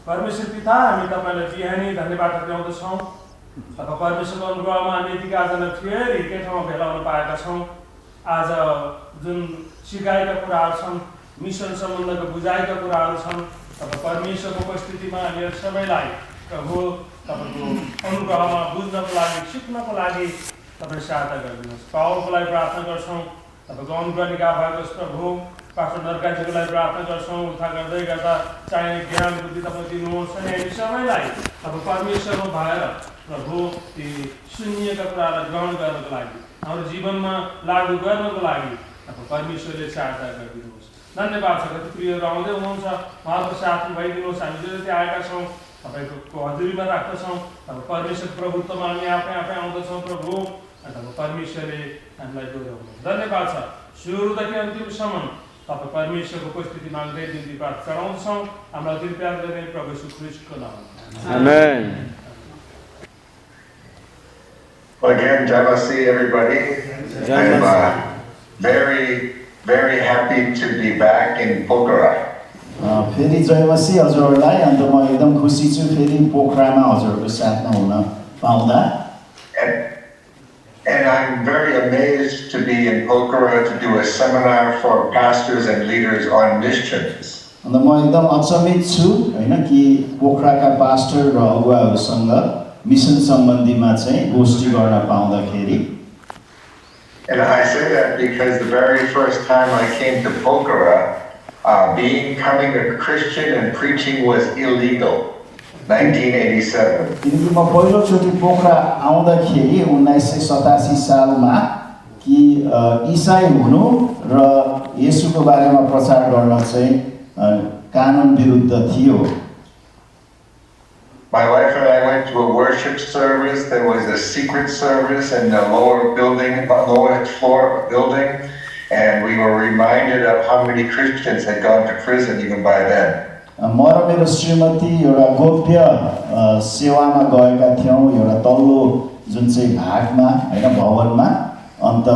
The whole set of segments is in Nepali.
परमेश्वर पिता हामी तपाईलाई बिहानी धन्यवाद दिउँदछौँ अब परमेश्वरको अनुग्रहमा हामी यतिका आजमा फेरि एकै ठाउँमा भेला हुन पाएका छौँ आज जुन सिकाएका कुराहरू छन् मिसन सम्बन्धको बुझाएका कुराहरू छन् अब परमेश्वरको उपस्थितिमा हामीहरू सबैलाई प्रभु तपाईँको अनुग्रहमा बुझ्नको लागि सिक्नको लागि तपाईँ सहायता गरिदिनुहोस् पावलको लागि प्रार्थना गर्छौँ तपाईँको अनुग्रह निकाह भएको प्रभु पास्टर नरकाजीको लागि प्रार्थना गर्छौँ उद्धार गर्दै गर्दा चाहिने ज्ञान बुद्धि तपाईँ दिनुहोस् अनि हामी सबैलाई अब परमेश्वरमा भएर प्रभु ती सुनिएका कुरालाई ग्रहण गर्नको लागि हाम्रो जीवनमा लागू गर्नको लागि अब परमेश्वरले सहायता गरिदिनुहोस् धन्यवाद छ कति प्रियहरू आउँदै हुनुहुन्छ उहाँको साथमा भइदिनुहोस् हामी जो जति आएका छौँ तपाईँको हजुरीमा राख्दछौँ अब परमेश्वर प्रभुत्वमा हामी आफै आउँदछौँ प्रभु अब परमेश्वरले हामीलाई डोर्याउनुहोस् धन्यवाद छ सुरुदेखि अन्तिमसम्म तपाईँ परमेश्वरको उपस्थिति माग्दै दिन्ती पाठ चढाउँछौँ हामीलाई दिल प्यार गर्ने प्रभु यीशु ख्रीष्टको नाममा आमेन. Well, again, Jamasi, everybody. I'm very, very happy to be back in Pokhareli. फेरि जयमसी हजुरहरूलाई अन्त म एकदम खुसी छु फेरि पोखरामा हजुरहरूको साथमा हुन पाउँदा And I'm very amazed to be in Pokhareli to do a seminar for pastors and leaders on missions. अन्त म एकदम अचम्मित छु हैन कि पोखराका पास्टर र अगुवाहरूसँग मिसन सम्बन्धीमा चाहिँ गोष्ठी गर्न पाउँदाखेरि And I say that because the very first time I came to Pokhareli, becoming a Christian and preaching was illegal. 1987. किनकि म पहिलोचोटि पोखरा आउँदाखेरि 1987 सालमा कि ईसाई हुनु र येशूको बारेमा प्रचार गर्न चाहिँ कानुन विरुद्ध थियो. My wife and I went to a worship service. There was a secret service in the lower floor building, and we were reminded of how many Christians had gone to prison even by then. म र मेरो श्रीमती एउटा गोप्य सेवामा गएका थियौँ एउटा तल्लो जुन चाहिँ भागमा हैन भवनमा अन्त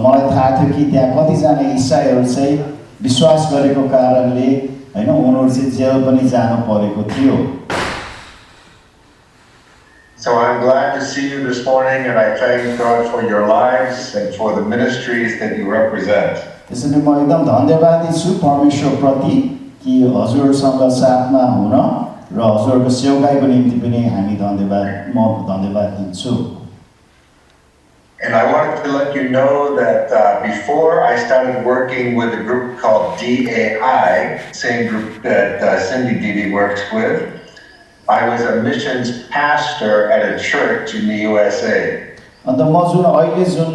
मलाई थाहा थियो कि त्यहाँ कतिजना इसाईहरू चाहिँ विश्वास गरेको कारणले हैन उनीहरू चाहिँ जेल पनि जानु परेको थियो. So I'm glad to see you this morning, and I thank God for your lives and for the ministries that you represent. त्यसैले म एकदम धन्यवादी छु परमेश्वरप्रति कि हजुरसँग साथमा हुन र हजुरको सेवाकाईको निम्ति पनि हामी धन्यवाद दिन्छु. And I wanted to let you know that before I started working with a group called DAI, same group that Cindy Didi works with, I was a missions pastor at a church in the USA. अन्त म जुन अहिले जुन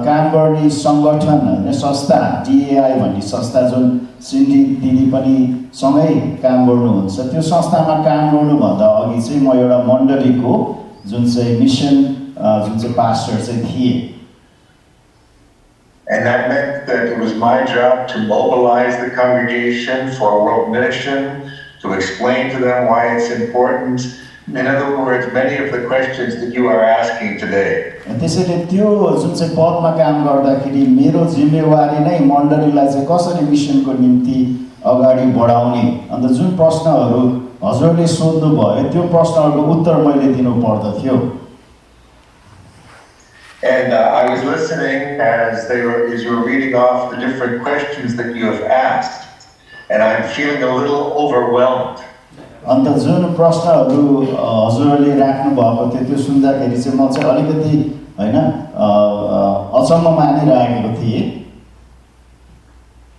काम गर्ने संगठन हैन संस्था DAI भन्ने संस्था जुन सिन्डी दिदी पनि सँगै काम गर्नुहुन्छ त्यो संस्थामा काम गर्नुभन्दा अघि चाहिँ म एउटा मण्डलीको जुन चाहिँ मिसन जुन चाहिँ पास्टर चाहिँ थिए. And that meant that it was my job to mobilize the congregation for world mission, to explain to them why it's important. In other words, many of the questions that you are asking today. त्यसैले त्यो जुन चाहिँ पदमा काम गर्दाखेरि मेरो जिम्मेवारी नै मण्डलीलाई चाहिँ कसरी मिसनको निम्ति अगाडि बढाउने अन्त जुन प्रश्नहरू हजुरले सोध्नु भयो त्यो प्रश्नहरूको उत्तर मैले दिनु पर्दथ्यो. And I was listening as you were reading off the different questions that you have asked, and I'm feeling a little overwhelmed. अन्त जुन प्रश्नहरू हजुरले राख्नु भएको थियो त्यो सुन्दाखेरि चाहिँ म चाहिँ अलिकति हैन अचम्म मानिरहेको थिएँ.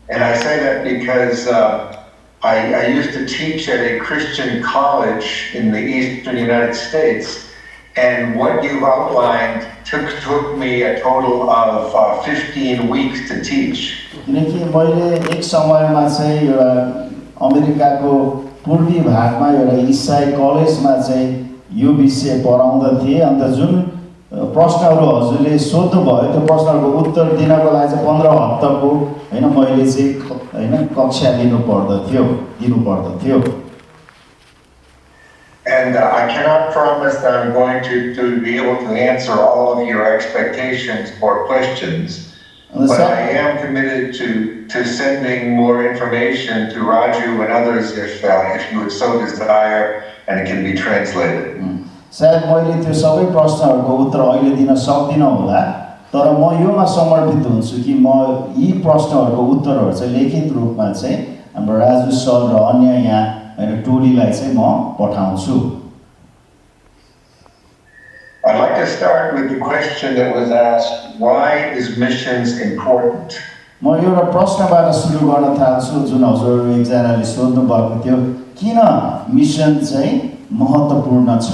And I say that because I used to teach at a Christian college in the eastern United States, and what you've outlined took me a total of 15 weeks to teach. किनकि मैले एक समयमा चाहिँ एउटा अमेरिकाको पूर्वी भागमा एउटा इसाई कलेजमा चाहिँ यो विषय पढाउँदथे. अन्त जुन प्रश्नहरू हजुरले सोध्नु भयो त्यो प्रश्नहरूको उत्तर दिनको लागि चाहिँ 15 हप्ताको हैन मैले चाहिँ हैन कक्षा दिनु पर्दथ्यो. And I cannot promise that I'm going to be able to answer all of your expectations or questions, But I am committed to sending more information to Raju and others if you would so desire, and it can be translated. सायद मैले त्यो सबै प्रश्नहरूको उत्तर अहिले दिन सक्दिनँ होला, तर म योमा समर्पित हुन्छु कि म यी प्रश्नहरूको उत्तरहरू चाहिँ लिखित रूपमा चाहिँ हाम्रो राजु सर र अन्य यहाँ हैन टोलीलाई चाहिँ म पठाउँछु। I'd like to start with the question that was asked, why is missions important? म एउटा प्रश्नबाट सुरु गर्न थाल्छु जुन हजुरहरू एकजनाले सोध्नु भएको थियो, किन मिसन चाहिँ महत्त्वपूर्ण छ?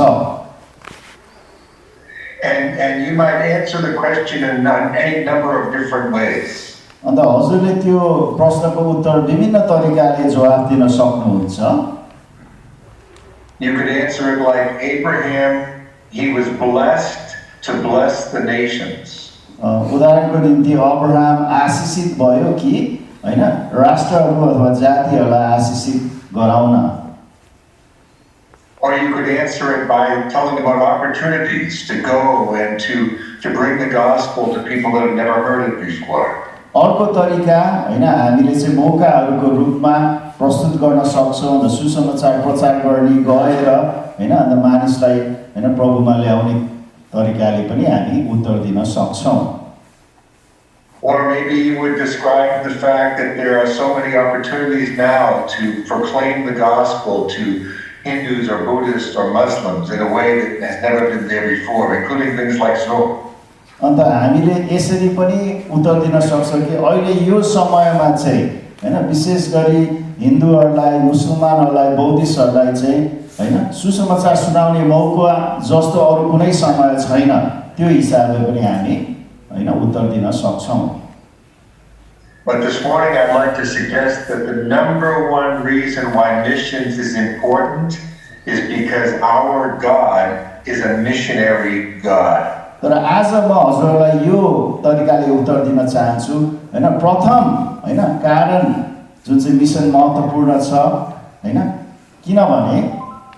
And you might answer the question in any number of different ways. अन्त हजुरले त्यो प्रश्नको उत्तर विभिन्न तरिकाले जवाफ दिन सक्नुहुन्छ। You could answer it like Abraham, he was blessed to bless the nations. उदाहरणको निम्ति अब्राहम आशीषित भयो कि हैन राष्ट्रहरू अथवा जातिहरूलाई आशीषित गराउन। Or you could answer it by telling about opportunities to go and to bring the gospel to people that have never heard it before. अर्को तरिका हैन हामीले चाहिँ मौकाहरूको रूपमा प्रस्तुत गर्न सक्छौं र सुसमाचार प्रचार गर्ने गएर हैन अन्त मानिसलाई हैन प्रभुमा ल्याउने तरिकाले पनि हामी उत्तर दिन सक्छौं। Or maybe you would describe the fact that there are so many opportunities now to proclaim the gospel to Hindus or Buddhists or Muslims in a way that has never been there before, including things like Zoom. अन्त हामीले यसरी पनि उत्तर दिन सक्छौं कि अहिले यो समयमा चाहिँ हैन विशेष गरी हिन्दूहरूलाई, मुसलमानहरूलाई, बौद्धिस्टहरूलाई चाहिँ हैन सुसमाचार सुनाउने मौका जस्तो अरु कुनै समय छैन, त्यो हिसाबले पनि हामी हैन उत्तर दिन सक्छौं। But this morning I'd like to suggest that the number one reason why missions is important is because our God is a missionary God. तर आज म हजुरलाई यो तरिकाले उत्तर दिन चाहन्छु हैन प्रथम हैन कारण जुन चाहिँ मिसन महत्त्वपूर्ण छ हैन किनभने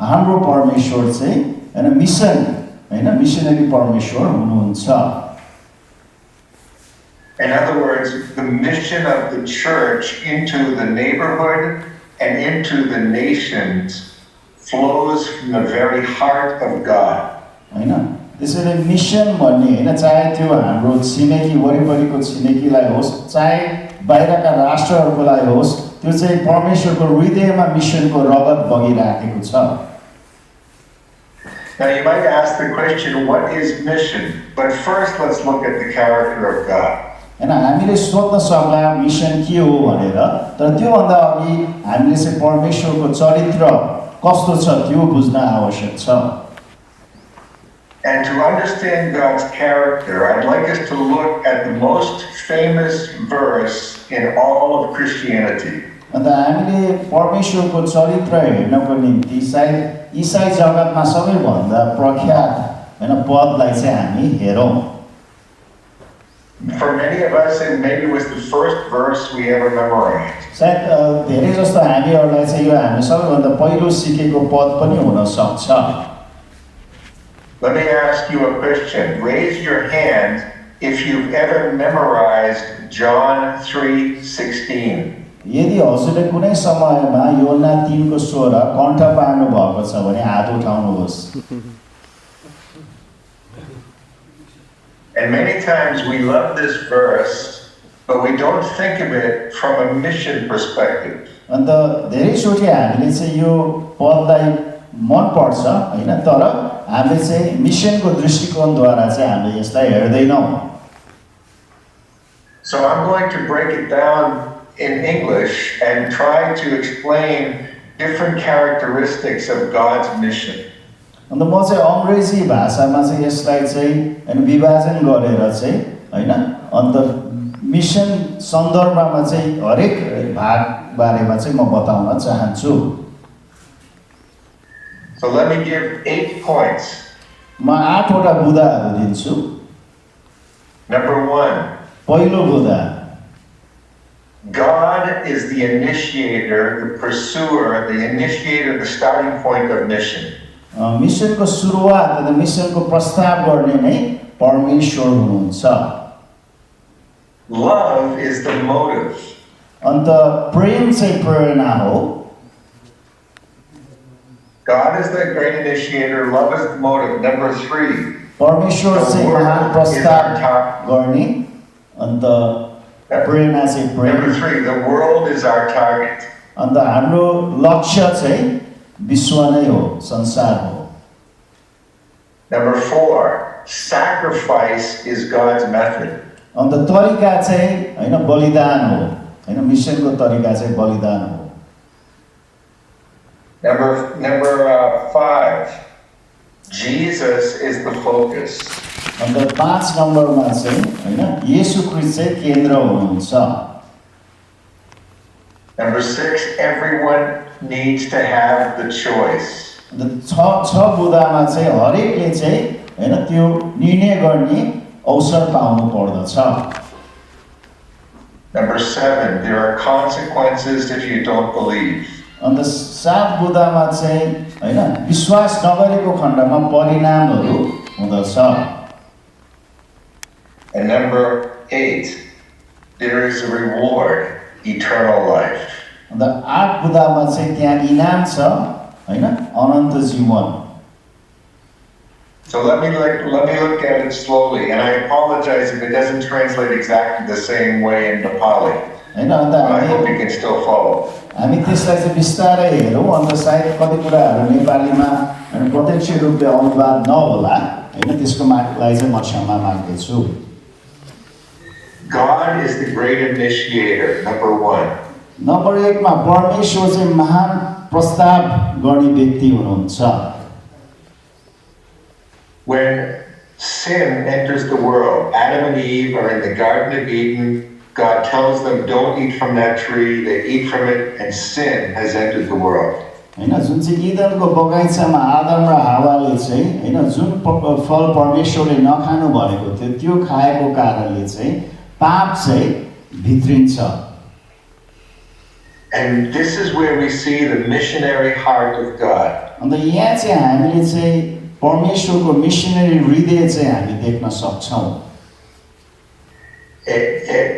हाम्रो परमेश्वर चाहिँ हैन मिसन हैन मिशनरी परमेश्वर हुनुहुन्छ। In other words, the mission of the church into the neighborhood and into the nations flows from the very heart of God. हैन त्यसैले मिसन भन्ने हैन चाहे त्यो हाम्रो छिमेकी वरिपरिको छिमेकीलाई होस् चाहे बाहिरका राष्ट्रहरूको लागि होस् त्यो चाहिँ परमेश्वरको हृदयमा मिसनको रगत बगिरहेको छ। Now you might ask the question, what is mission? But first let's look at the character of God. हैन हामीले सोध्न सक्ला मिसन के हो भनेर, तर त्यो भन्दा अघि हामीले चाहिँ परमेश्वरको चरित्र कस्तो छ त्यो बुझ्न आवश्यक छ। And to understand God's character, I'd like us to look at the most famous verse in all of Christianity. अन्त हामीले परमेश्वरको चरित्र हेर्नको निम्ति सायद ईसाई जगतमा सबैभन्दा प्रख्यात हैन पदलाई चाहिँ हामी हेरौं। For many of us, it maybe was the first verse we ever memorized. सायद धेरै जस्तो हामीहरूलाई चाहिँ यो हामी सबैभन्दा पहिलो सिकेको पद पनि हुन सक्छ। Let me ask you a question. Raise your hand if you've ever memorized John 3:16. यदि हजुरले कुनै समयमा योहन्ना 3 को 16 कण्ठ पार्नु भएको छ भने हात उठाउनुहोस्। And many times we love this verse, but we don't think of it from a mission perspective. अन्त धेरै चोटि हामीले चाहिँ यो पदलाई मन पर्छ हैन, तर हामीले चाहिँ मिसनको दृष्टिकोणद्वारा चाहिँ हामीले यसलाई हेर्दैनौं। So I'm going to break it down in English and try to explain different characteristics of God's mission. अन्त म चाहिँ अंग्रेजी भाषामा चाहिँ यसलाई चाहिँ हैन विभाजन गरेर चाहिँ हैन अन्त मिसन सन्दर्भमा चाहिँ हरेक भाग बारेमा चाहिँ म बताउन चाहन्छु। So let me give 8 points. म 8 वटा बुदाहरू दिन्छु। Number 1. पहिलो बुदा, God is the initiator, the pursuer, the initiator, the starting point of mission. मिसनको सुरुवात र मिसनको प्रस्ताव गर्ने नै परमेश्वर हुनुहुन्छ। Love is the motive. अन्त प्रेम चाहिँ प्रेरणा हो। God is the great initiator, love is the motive. Number 3. परमेश्वर चाहिँ महान प्रस्ताव गर्ने अन्त प्रेरणा चाहिँ प्रेम। Number 3, the world is our target. अन्त हाम्रो लक्ष्य चाहिँ विश्व नै हो, संसार हो। Number 4, sacrifice is God's method. अन्त तरिका चाहिँ हैन बलिदान हो, हैन मिसनको तरिका चाहिँ बलिदान हो। Number 5, Jesus is the focus. अन्त 5 नम्बरमा चाहिँ हैन येशू ख्रीष्ट चाहिँ केन्द्र हुनुहुन्छ। Number 6, everyone needs to have the choice. अन्त 6 बुदामा चाहिँ हरेकले चाहिँ हैन त्यो निर्णय गर्ने अवसर पाउनु पर्दछ। Number 7, there are consequences if you don't believe. अन्त 7 बुदामा चाहिँ हैन विश्वास नगरेको खण्डमा परिणामहरू हुँदछ। And number 8, there is a reward, eternal life. अन्त 8 बुदामा चाहिँ त्यहाँ इनाम छ हैन अनन्त जीवन। So let me look at it slowly, and I apologize if it doesn't translate exactly the same way in Nepali. हैन अन्त I hope you can still follow. हामी त्यसलाई चाहिँ बिस्तारै हेरौँ, अन्त सायद कति कुराहरू नेपालीमा प्रत्यक्ष रूपले अनुवाद नहोला हैन, त्यसको लागि चाहिँ म क्षमा माग्दछु। God is the great initiator, number 1. Number 1 मा परमेश्वर चाहिँ महान प्रस्ताव गर्ने व्यक्ति हुनुहुन्छ। When sin enters the world, Adam and Eve are in the Garden of Eden. God tells them, don't eat from that tree. They eat from it, and sin has entered the world. हैन जुन चाहिँ इदनको बगैँचामा आदम र हावाले चाहिँ हैन जुन फल परमेश्वरले नखानु भनेको थियो त्यो खाएको कारणले चाहिँ पाप चाहिँ भित्रिन्छ। And this is where we see the missionary heart of God. अन्त यहाँ चाहिँ हामीले चाहिँ परमेश्वरको मिशनरी हृदय चाहिँ हामी देख्न सक्छौँ।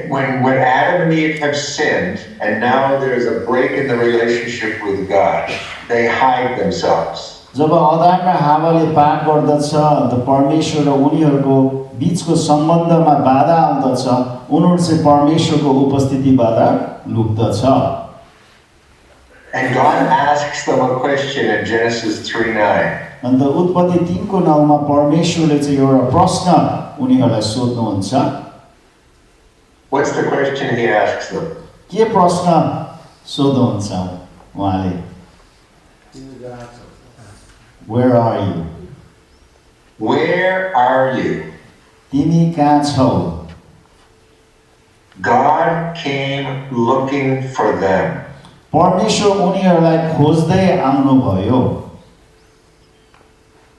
When Adam and Eve have sinned, and now there's a break in the relationship with God, they hide themselves. जब आदम र हावाले पाप गर्दछ अन्त परमेश्वर र उनीहरूको बीचको सम्बन्धमा बाधा आउँदछ, उनीहरू चाहिँ परमेश्वरको उपस्थितिबाट लुक्दछ। And God asks them a question in Genesis 3:9. अन्त उत्पत्ति 3 को 9 मा परमेश्वरले चाहिँ एउटा प्रश्न उनीहरूलाई सोध्नुहुन्छ। What's the question he asks them? के प्रश्न सोध्नुहुन्छ उहाँले? Where are you? Where are you? तिमी कहाँ छौ? God came looking for them. परमेश्वर उनीहरूलाई खोज्दै आउनुभयो।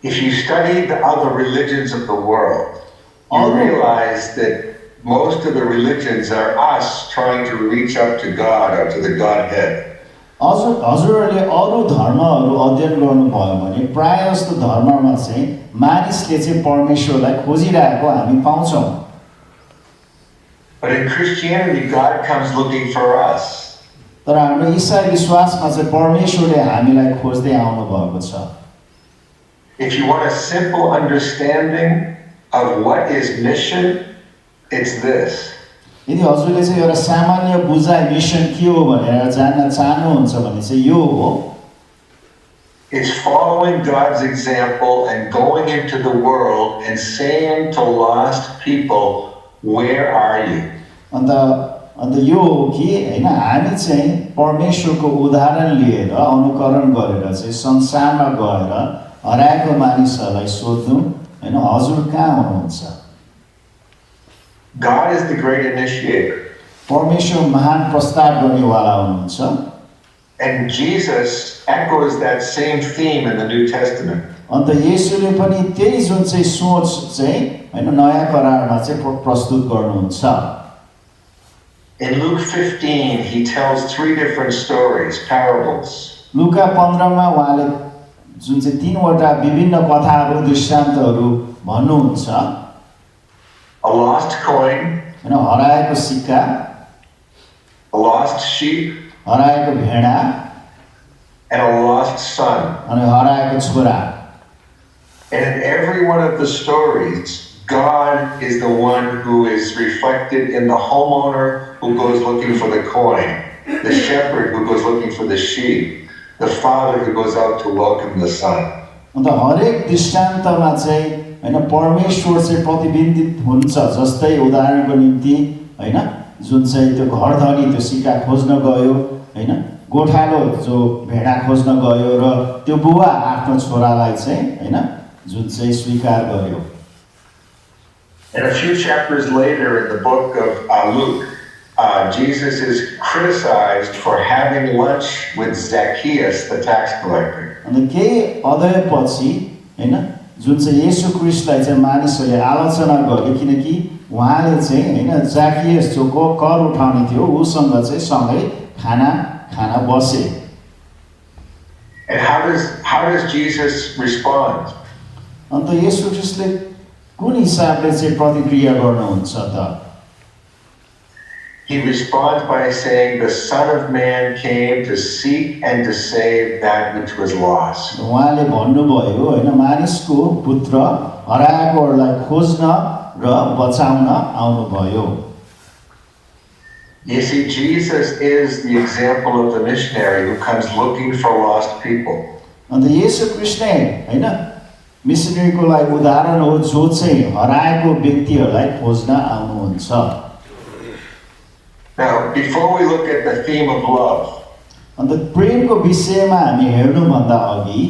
If you study the other religions of the world, you realize that most of the religions are us trying to reach up to God or to the Godhead. हजुरहरूले अरू धर्महरू अध्ययन गर्नुभयो भने प्राय जस्तो धर्ममा चाहिँ मानिसले चाहिँ परमेश्वरलाई खोजिरहेको हामी पाउँछौँ। But in Christianity, God comes looking for us. तर हाम्रो ईसाई विश्वासमा चाहिँ परमेश्वरले हामीलाई खोज्दै आउनु भएको छ। If you want a simple understanding of what is mission, it's this. यदि हजुरले चाहिँ एउटा सामान्य बुझाइ मिसन के हो भनेर जान्न चाहनुहुन्छ भने चाहिँ यो हो। It's following God's example and going into the world and saying to lost people, where are you? अन्त यो हो कि हैन हामी चाहिँ परमेश्वरको उदाहरण लिएर अनुकरण गरेर चाहिँ संसारमा गएर हराएको मानिसहरूलाई सोध्नु हैन हजुर कहाँ हुनुहुन्छ? God is the great initiator. परमेश्वर महान प्रस्ताव गर्नेवाला हुनुहुन्छ। And Jesus echoes that same theme in the New Testament. अन्त येशूले पनि त्यही जुन चाहिँ सोच चाहिँ हैन नयाँ करारमा चाहिँ प्रस्तुत गर्नुहुन्छ। In Luke 15, he tells 3 different stories, parables. लुका 15 मा उहाँले जुन चाहिँ 3 वटा विभिन्न कथाहरू दृष्टान्तहरू भन्नुहुन्छ। A lost coin, हैन हराएको सिक्का, a lost sheep, हराएको भेडा and a lost son. अनि हराएको छोरा। And in every one of the stories, God is the one who is reflected in the homeowner who goes looking for the coin, the shepherd who goes looking for the sheep, the father who goes out to welcome the son. अन्त हरेक दृष्टान्तमा चाहिँ हैन परमेश्वर चाहिँ प्रतिबिम्बित हुन्छ। जस्तै उदाहरणको निम्ति हैन जुन चाहिँ त्यो घरधनी त्यो सिक्का खोज्न गयो, हैन गोठालो जो भेडा खोज्न गयो र त्यो बुवा आफ्नो छोरालाई चाहिँ हैन जुन चाहिँ स्वीकार गर्यो। And a few chapters later in the book of Luke, Jesus is criticized for having lunch with Zacchaeus, the tax collector. अनि केही अध्यायपछि हैन जुन चाहिँ येशू ख्रीष्टलाई चाहिँ मानिसहरूले आलोचना गरे किनकि उहाँले चाहिँ हैन जाकियस जो कर उठाउने थियो उसँग चाहिँ सँगै खाना खान बसे। And how does Jesus respond? अन्त येशू ख्रीष्टले कुन हिसाबले चाहिँ प्रतिक्रिया गर्नुहुन्छ त? He responds by saying, "The Son of Man came to seek and to save that which was lost." उहाँले भन्नुभयो हैन मानिसको पुत्र हराएकोहरूलाई खोज्न र बचाउन आउनुभयो। You see, Jesus is the example of the missionary who comes looking for lost people. अन्त येशू ख्रीष्ट हैन मिशनरीको लागि उदाहरण हो जो चाहिँ हराएको व्यक्तिहरूलाई खोज्न आउनुहुन्छ। Now, before we look at the theme of love, अन्त प्रेमको विषयमा हामी हेर्नुभन्दा अघि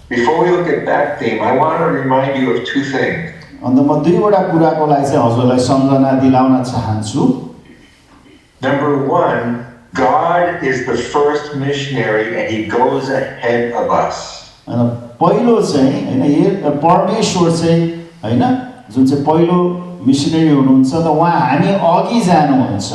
before we look at that theme, I want to remind you of two things. अन्त म दुईवटा कुराको लागि चाहिँ हजुरलाई सम्झना दिलाउन चाहन्छु। Number one, God is the first missionary and he goes ahead of us. अनि पहिलो चाहिँ हैन परमेश्वर चाहिँ हैन जुन चाहिँ पहिलो मिशनरी हुनुहुन्छ त उहाँ हामी अघि जानुहुन्छ।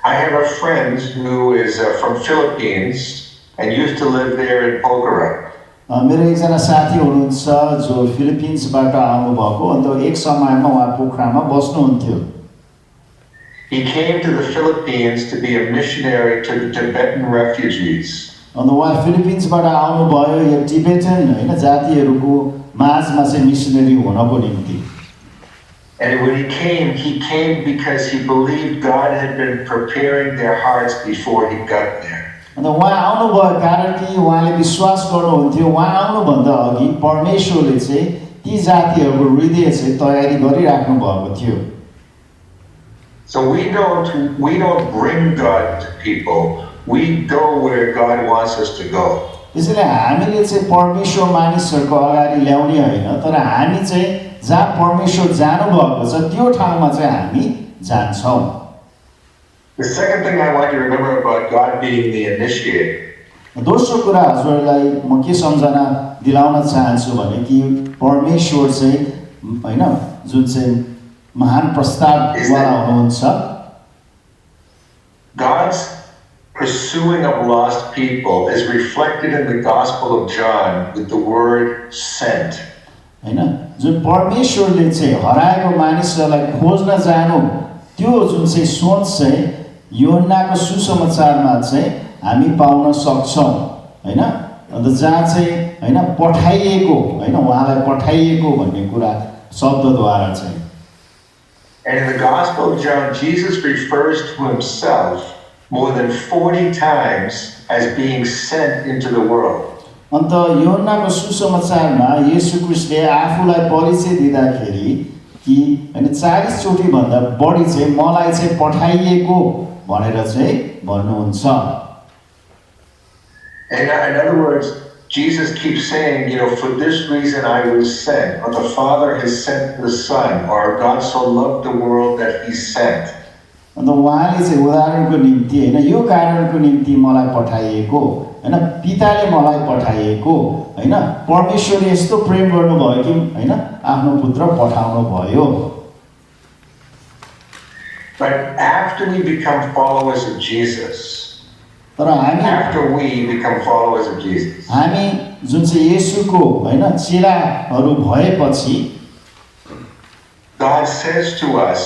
I have a friend who is from Philippines and used to live there in Pokhareli. मेरो एकजना साथी हुनुहुन्छ जो फिलिपिन्सबाट आउनुभएको अन्त एक समयमा उहाँ पोखरामा बस्नुहुन्थ्यो। He came to the Philippines to be a missionary to the Tibetan refugees. अन्त उहाँ फिलिपिन्सबाट आउनुभयो यो टिबेटन हैन जातिहरूको माझमा चाहिँ मिशनरी हुनको निम्ति। And when he came because he believed God had been preparing their hearts before he got there. अन्त उहाँ आउनुभयो कारण कि उहाँले विश्वास गर्नुहुन्थ्यो उहाँ आउनुभन्दा अघि परमेश्वरले चाहिँ ती जातिहरूको हृदय चाहिँ तयारी गरिराख्नु भएको थियो। So we don't bring God to people. We go where God wants us to go. त्यसैले हामीले चाहिँ परमेश्वर मानिसहरूको अगाडि ल्याउने होइन तर हामी चाहिँ जहाँ परमेश्वर जानु भएको छ त्यो ठाउँमा चाहिँ हामी जान्छौँ। The second thing I want you to remember about God being the initiator. दोस्रो कुरा हजुरलाई म के सम्झना दिलाउन चाहन्छु भने कि परमेश्वर चाहिँ हैन जुन चाहिँ महान प्रस्ताववाला हुनुहुन्छ। God's pursuing of lost people is reflected in the Gospel of John with the word sent. हैन जुन परमेश्वरले चाहिँ हराएको मानिसहरूलाई खोज्न जानु त्यो जुन चाहिँ सोच चाहिँ योहन्नाको सुसमाचारमा चाहिँ हामी पाउन सक्छौँ हैन। अन्त जहाँ चाहिँ हैन पठाइएको हैन उहाँलाई पठाइएको भन्ने कुरा शब्दद्वारा चाहिँ। And in the Gospel of John, Jesus refers to himself more than 40 times as being sent into the world. अन्त योहन्नाको सुसमाचारमा येशू ख्रीष्टले आफूलाई परिचय दिँदाखेरि कि हैन 40 चोटि भन्दा बढी चाहिँ मलाई चाहिँ पठाइएको भनेर चाहिँ भन्नुहुन्छ। In other words, Jesus keeps saying, for this reason I was sent, or the Father has sent the Son, or God so loved the world that he sent. अन्त उहाँले चाहिँ उदाहरणको निम्ति हैन यो कारणको निम्ति मलाई पठाइएको हैन पिताले मलाई पठाइएको हैन परमेश्वरले यस्तो प्रेम गर्नुभयो कि हैन आफ्नो पुत्र पठाउनु भयो। But after we become followers of Jesus, हामी जुन चाहिँ येशूको हैन चेलाहरू भएपछि God says to us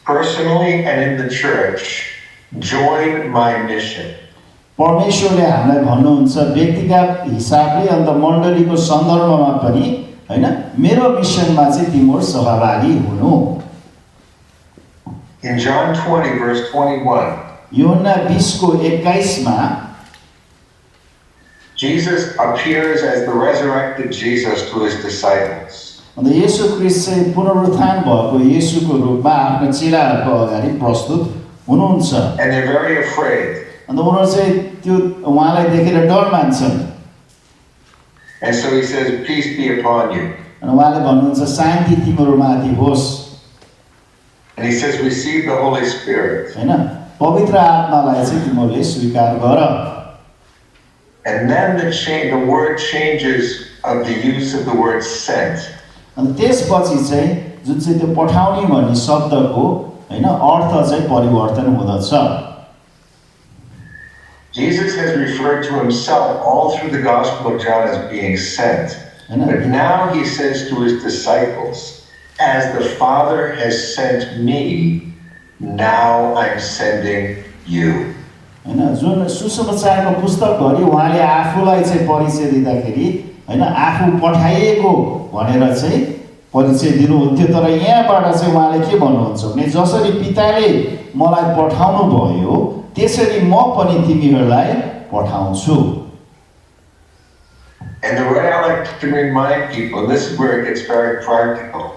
personally and in the church, join my mission. परमेश्वरले हामीलाई भन्नुहुन्छ व्यक्तिगत हिसाबले अन्त मण्डलीको सन्दर्भमा पनि हैन मेरो मिसनमा चाहिँ तिम्रो सहभागी हुनु। In John 20 verse 21, यूहन्ना 20 को 21 मा Jesus appears as the resurrected Jesus to his disciples. अन्त येशू ख्रीष्ट चाहिँ पुनरुत्थान भएको येशूको रूपमा आफ्नो चेलाहरूको अगाडि प्रस्तुत हुनुहुन्छ। And they're very afraid. अन्त उनीहरू चाहिँ त्यो उहाँलाई देखेर डर मान्छन्। And so he says, peace be upon you. अनि उहाँले भन्नुहुन्छ शान्ति तिमीहरूमाथि होस्। And he says, receive the Holy Spirit. हैन पवित्र आत्मालाई चाहिँ तिमीहरूले स्वीकार गर। And then the word changes of the use of the word sent. अनि त्यसपछि चाहिँ जुन चाहिँ त्यो पठाउने भन्ने शब्दको हैन अर्थ चाहिँ परिवर्तन हुँदछ। Jesus has referred to himself all through the Gospel of John as being sent. But now he says to his disciples, as the Father has sent me, now I'm sending you. हैन जुन सुसमाचारको पुस्तकभरि उहाँले आफूलाई चाहिँ परिचय दिँदाखेरि हैन आफू पठाइएको भनेर चाहिँ परिचय दिनुहुन्थ्यो। तर यहाँबाट चाहिँ उहाँले के भन्नुहुन्छ भने जसरी पिताले मलाई पठाउनु भयो त्यसरी म पनि तिमीहरूलाई पठाउँछु। And the way I like to remind people, and this is where it gets very practical,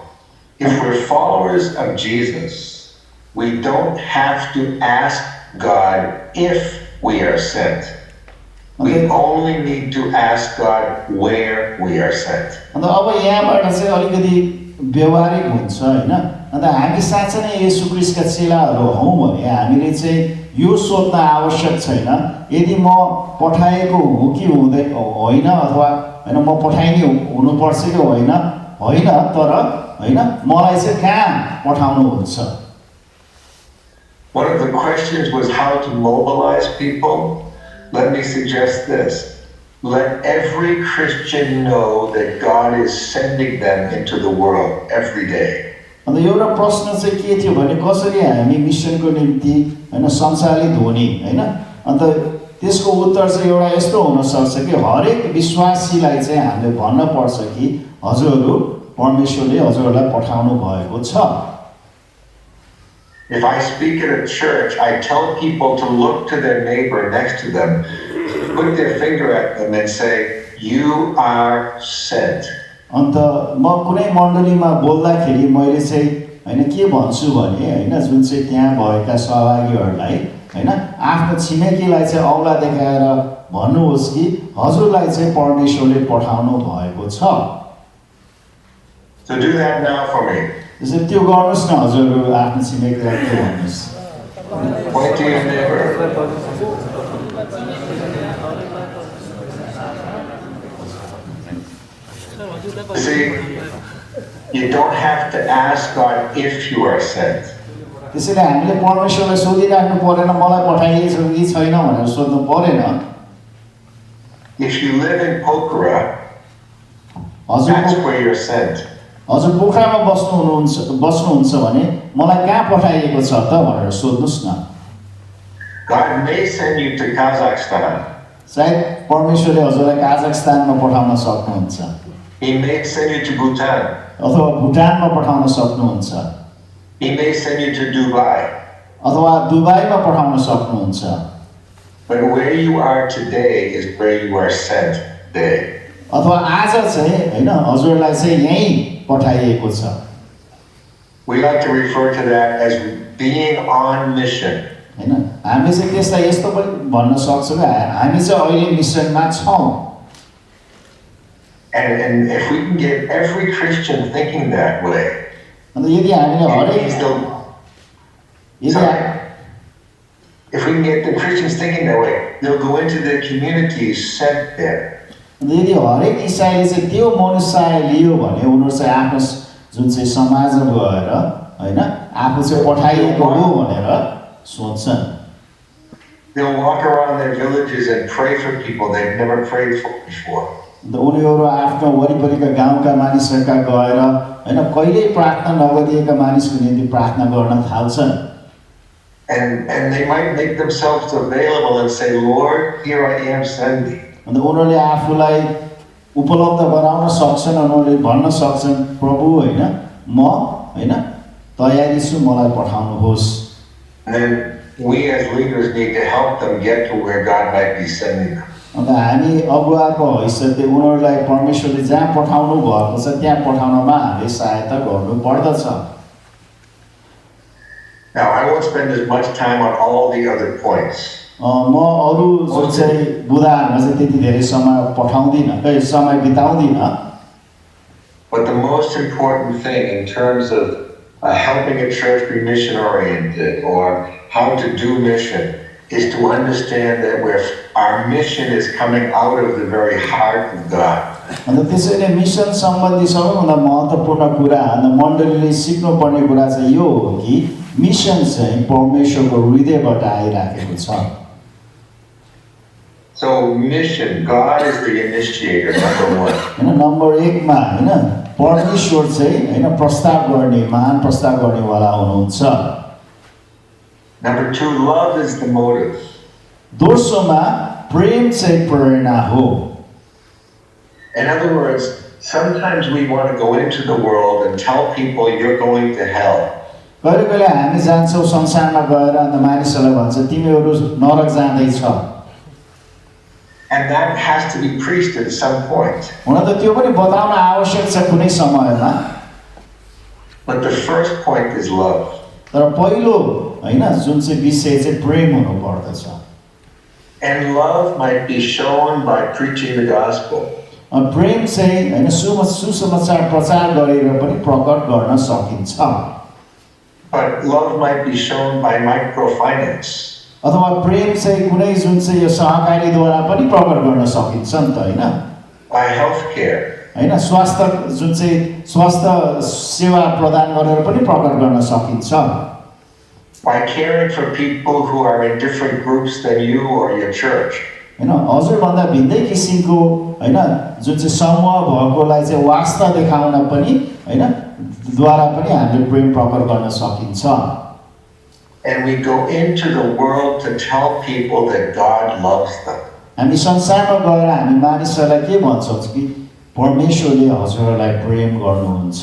if we're followers of Jesus, we don't have to ask God if we are sent. We only need to ask God where we are sent. अन्त अब यहाँबाट चाहिँ अलिकति व्यवहारिक हुन्छ हैन। अन्त हामी साँच्चै नै येशू ख्रीष्टका चेलाहरू हौं भने हामीले चाहिँ यो सोध्न आवश्यक छैन यदि म पठाएको हुँ कि हुँदैन होइन अथवा हैन म पठाइने हुनुपर्छ कि होइन होइन तर हैन मलाई चाहिँ कहाँ पठाउनुहुन्छ। One of the questions was how to mobilize people. Let me suggest this. Let every Christian know that God is sending them into the world every day. अन्त एउटा प्रश्न चाहिँ के थियो भने कसरी हामी मिसनको निम्ति हैन सञ्चालित हुने हैन। अन्त त्यसको उत्तर चाहिँ एउटा यस्तो हुन सक्छ कि हरेक विश्वासीलाई चाहिँ हामीले भन्न पर्छ कि हजुरहरू परमेश्वरले हजुरहरूलाई पठाउनु भएको छ। If I speak at a church, I tell people to look to their neighbor next to them, put their finger at them and say, you are sent. अन्त म कुनै मण्डलीमा बोल्दाखेरि मैले चाहिँ हैन के भन्छु भने हैन जुन चाहिँ त्यहाँ भएका सहभागीहरूलाई हैन आफ्नो छिमेकीलाई चाहिँ औला देखाएर भन्नुहोस् कि हजुरलाई चाहिँ परमेश्वरले पठाउनु भएको छ। So do that now for me. त्यसैले त्यो गर्नुस् न हजुरहरू आफ्नो छिमेकीलाई के भन्नुस्। Point to your neighbor. See, you don't have to ask God if you are sent. त्यसैले हामीले परमेश्वरलाई सोधिराख्नु परेन मलाई पठाइएको छ कि छैन भनेर सोध्नु परेन। If you live in Pokhareli, that's where you're sent. हजुर पोखरामा बस्नुहुन्छ भने मलाई कहाँ पठाइएको छ त भनेर सोध्नुस् न। God may send you to Kazakhstan. सायद परमेश्वरले हजुरलाई काजाखस्तानमा पठाउन सक्नुहुन्छ। He may send you to Bhutan. अथवा भुटानमा पठाउन सक्नुहुन्छ। He may send you to Dubai. अथवा दुबईमा पठाउन सक्नुहुन्छ। But where you are today is where you are sent today. अथवा आज चाहिँ हैन हजुरलाई चाहिँ यही पठाइएको छ। We like to refer to that as being on mission. हैन हामी चाहिँ त्यसलाई यस्तो पनि भन्न सक्छौँ कि हामी चाहिँ अहिले मिसनमा छौँ। And if we can get every Christian thinking that way, अन्त यदि हामीले हरेक if we can get the Christians thinking that way, they'll go into the communities sent there. यदि हरेक इसाईले चाहिँ त्यो मनुष्य लियो भने उनीहरू चाहिँ आफ्नो जुन चाहिँ समाजमा गएर हैन आफू चाहिँ पठाइएको हो भनेर सोच्छन्। They'll walk around their villages and pray for people they've never prayed for before. उनीहरू आफ्नो वरिपरिका गाउँका मानिसहरूका गएर हैन कहिल्यै प्रार्थना नगरिएका मानिसको निम्ति प्रार्थना गर्न थाल्छन् And they might make themselves available and say, Lord, here I am, send me. अन्त उनीहरूले आफूलाई उपलब्ध गराउन सक्छन् उनीहरूले भन्न सक्छन् प्रभु हैन म हैन तयारी छु मलाई पठाउनुहोस् And then we as leaders need to help them get to where God might be sending them. अन्त हामी अगुवाको हैसियतले उनीहरूलाई परमेश्वरले जहाँ पठाउनु भएको छ त्यहाँ पठाउनमा हामीले सहायता गर्नु पर्दछ Now, I won't spend as much time on all the other points. म अरु जुन चाहिँ बुदाहरुमा चाहिँ त्यति धेरै समय बिताउँदिन But the most important thing in terms of helping a church be mission oriented or how to do mission is to understand that our mission is coming out of the very heart of God. अन्त त्यसैले मिसन सम्बन्धी सबैभन्दा महत्त्वपूर्ण कुरा अन्त मण्डलीले सिक्नुपर्ने कुरा चाहिँ यो हो कि मिसन चाहिँ परमेश्वरको हृदयबाट आइराखेको छ So mission, God is the initiator, number one. हैन नम्बर 1 मा हैन परमेश्वर चाहिँ हैन प्रस्ताव गर्ने महान प्रस्ताव गर्नेवाला हुनुहुन्छ Number 2, love is the motive. दोस्रोमा प्रेम चाहिँ प्रेरणा हो In other words, sometimes we want to go into the world and tell people you're going to hell. कहिले कहिले हामी जान्छौँ संसारमा गएर अन्त मानिसहरूलाई भन्छ तिमीहरू नरक जाँदैछ And that has to be preached at some point. हुन त त्यो पनि बताउन आवश्यक छ कुनै समयमा But the first point is love. तर पहिलो हैन जुन चाहिँ विषय चाहिँ प्रेम हुनु पर्दछ And love might be shown by preaching the gospel. प्रेम चाहिँ हैन सुसमाचार प्रचार गरेर पनि प्रकट गर्न सकिन्छ But love might be shown by microfinance. अथवा प्रेम चाहिँ कुनै जुन चाहिँ यो सहकारीद्वारा पनि प्रकट गर्न सकिन्छ नि त हैन By healthcare. हैन स्वास्थ्य जुन चाहिँ स्वास्थ्य सेवा प्रदान गरेर पनि प्रकट गर्न सकिन्छ By caring for people who are in different groups than you or your church. हैन हजुरभन्दा भिन्दै किसिमको हैन जुन चाहिँ समूह भएकोलाई चाहिँ वास्ता देखाउन पनि हैन द्वारा पनि हामीले प्रेम प्रकट गर्न सकिन्छ And we go into the world to tell people that God loves them. हामी संसारमा गएर हामी मानिसहरूलाई के भन्छौँ कि परमेश्वरले हजुरहरूलाई प्रेम गर्नुहुन्छ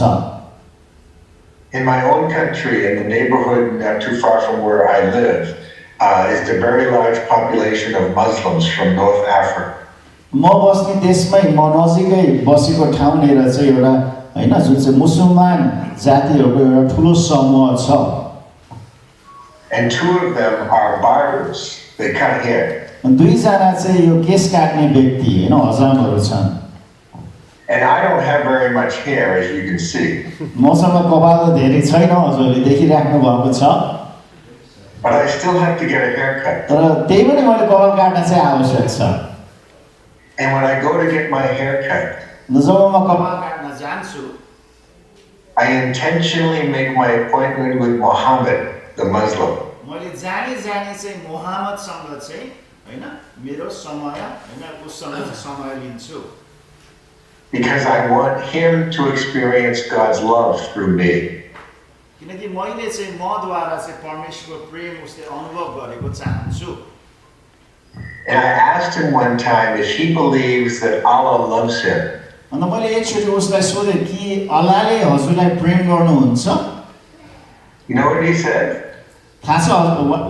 In my own country, in the neighborhood not too far from where I live, is the very large population of Muslims from North Africa. म बस्ने देशमै म नजिकै बसेको ठाउँनेर चाहिँ एउटा हैन जुन चाहिँ मुसलमान जातिहरूको एउटा ठुलो समूह छ And 2 of them are barbers. They cut hair. दुईजना चाहिँ यो केश काट्ने व्यक्ति हैन हजामहरू छन् And I don't have very much hair, as you can see. मसँग कपाल त धेरै छैन हजुरले देखिराख्नु भएको छ But I still have to get a haircut. तर त्यही पनि मैले कपाल काट्न चाहिँ आवश्यक छ And when I go to get my haircut, जब म कपाल काट्न जान्छु I intentionally make my appointment with Muhammad, the Muslim. मैले जाने चाहिँ मोहम्मदसँग चाहिँ हैन मेरो समय हैन उसँग समय लिन्छु Because I want him to experience God's love through me. किनकि मैले चाहिँ मद्वारा चाहिँ परमेश्वरको प्रेम उसले अनुभव गरेको चाहन्छु And I asked him one time if he believes that Allah loves him. अन्त मैले एकचोटि उसलाई सोधेँ कि अल्लाहले हजुरलाई प्रेम गर्नुहुन्छ You know what he said? थाहा छ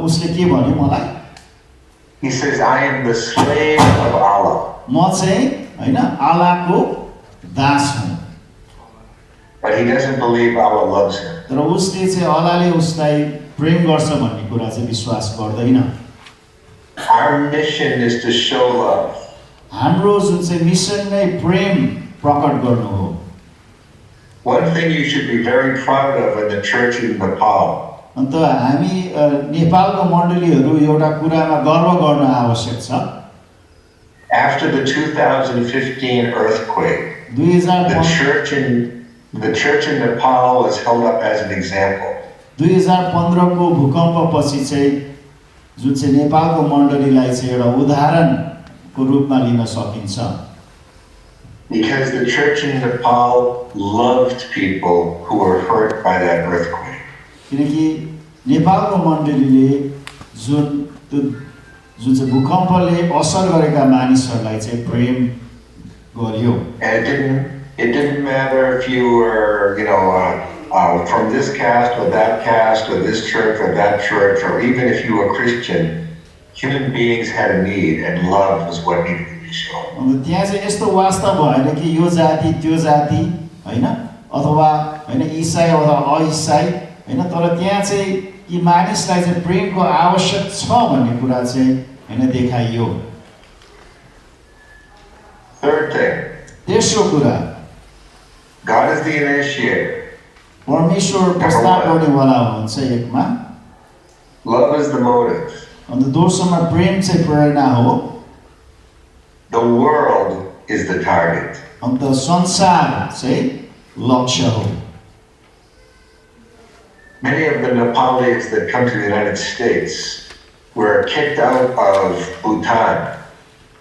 उसले के भन्यो मलाई He says, I am the slave of Allah. म चाहिँ हैन अल्लाहको दास हुँ But he doesn't believe Allah loves him. तर उसले चाहिँ अल्लाहले उसलाई प्रेम गर्छ भन्ने कुरा चाहिँ विश्वास गर्दैन Our mission is to show love. हाम्रो जुन चाहिँ मिसन नै प्रेम प्रकट गर्नु हो One thing you should be very proud of in the church in Nepal अन्त हामी नेपालको मण्डलीहरू एउटा कुरामा गर्व गर्न आवश्यक छ after the 2015 earthquake, the church in Nepal was held up as an example. 2015 को भूकम्पपछि चाहिँ जुन चाहिँ नेपालको मण्डलीलाई चाहिँ एउटा उदाहरणको रूपमा लिन सकिन्छ because the church in Nepal loved people who were hurt by that earthquake. किनकि नेपालको मण्डलीले जुन चाहिँ भूकम्पले असर गरेका मानिसहरूलाई चाहिँ प्रेम गर्यो. And it didn't matter if you were, from this caste or that caste or this church or that church, or even if you were Christian, human beings had a need, and love was what needed to be shown. अब त्यहाँ चाहिँ यस्तो वास्ता भएन कि यो जाति त्यो जाति हैन अथवा हैन ईसाई अथवा अईसाई हैन तर त्यहाँ चाहिँ कि मानिसलाई चाहिँ प्रेमको आवश्यक छ भन्ने कुरा चाहिँ हैन देखाइयो. Third thing. तेस्रो कुरा God is the initiator. परमेश्वर प्रस्ताव गर्नेवाला हुनुहुन्छ एकमा. Love is the motive. अन्त दोस्रोमा प्रेम चाहिँ प्रेरणा हो. The world is the target. अन्त संसार चाहिँ लक्ष्य हो. Many of the Nepalis that come to the United States were kicked out of Bhutan.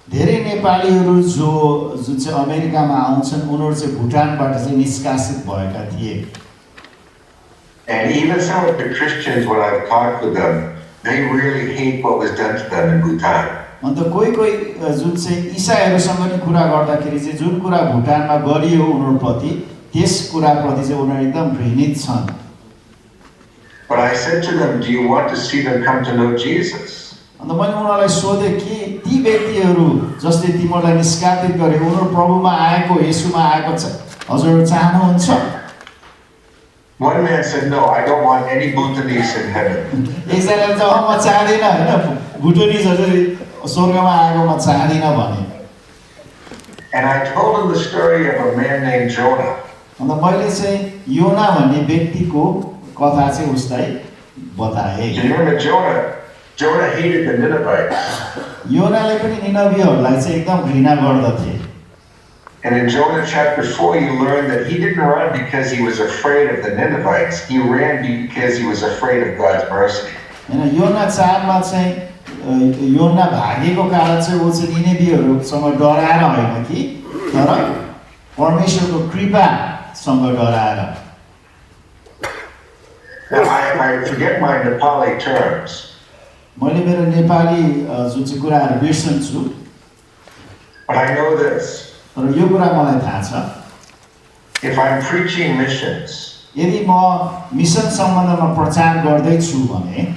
धेरै नेपालीहरू जुन चाहिँ अमेरिकामा आउँछन् उनीहरू चाहिँ भुटानबाट चाहिँ निष्कासित भएका थिए. And even some of the Christians, when I've talked with them, they really hate what was done to them in Bhutan. अन्त कोही जुन चाहिँ ईसाईहरूसँग नि कुरा गर्दाखेरि चाहिँ जुन कुरा भुटानमा गरियो उनीहरूप्रति त्यस कुराप्रति चाहिँ उनीहरू एकदम घृणित छन्. But I said to them, do you want to see them come to know Jesus? अन्त मैले उनीहरूलाई सोधेँ कि ती व्यक्तिहरू जसले तिमीहरूलाई निष्कासित गरे उनीहरू प्रभुमा आएको येशूमा आएको हजुर चाहनुहुन्छ? One man said, no, I don't want any Bhutanese in heaven. एकजनाले चाहिँ म चाहदिनँ हैन भुटानिजहरू स्वर्गमा आएको म चाहदिनँ भने. And I told him the story of a man named Jonah. अन्त मैले चाहिँ योना भन्ने व्यक्तिको कथा चाहिँ उसलाई बताएँ. Do you remember Jonah? Jonah hated the Ninevites. योनाले पनि निनवीहरूलाई चाहिँ एकदम घृणा गर्दथे. And in Jonah chapter 4, you learn that he didn't run because he was afraid of the Ninevites. He ran because he was afraid of God's mercy. हैन योना 4 मा चाहिँ योना भागेको कारण चाहिँ उ चाहिँ निनेवीहरूसँग डराएर होइन कि तर परमेश्वरको कृपासँग डराएर. Now, I forget my Nepali terms. मैले मेरो नेपाली जुन चाहिँ कुराहरू बिर्सन्छु. But I know this. तर यो कुरा मलाई थाहा छ. If I'm preaching missions, यदि म मिसन सम्बन्धमा प्रचार गर्दै छु भने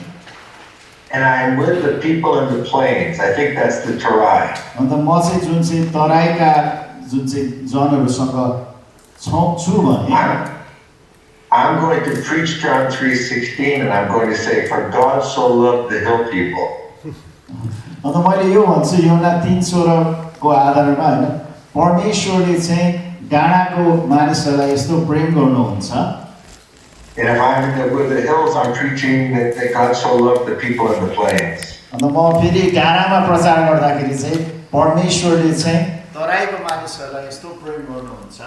and I'm with the people in the plains, I think that's the Tarai. अन्त म चाहिँ जुन चाहिँ तराईका जुन चाहिँ जनहरूसँग छु भने I'm going to preach John 3:16 and I'm going to say, for God so loved the hill people. अन्त मैले यो भन्छु योना 3:16 को आधारमा हैन परमेश्वरले चाहिँ डाँडाको मानिसहरूलाई यस्तो प्रेम गर्नुहुन्छ. And if I'm with the hills, I'm preaching that God so loved the people in the plains. अन्त म फेरि डाँडामा प्रचार गर्दाखेरि चाहिँ परमेश्वरले चाहिँ तराईको मानिसहरूलाई यस्तो प्रेम गर्नुहुन्छ.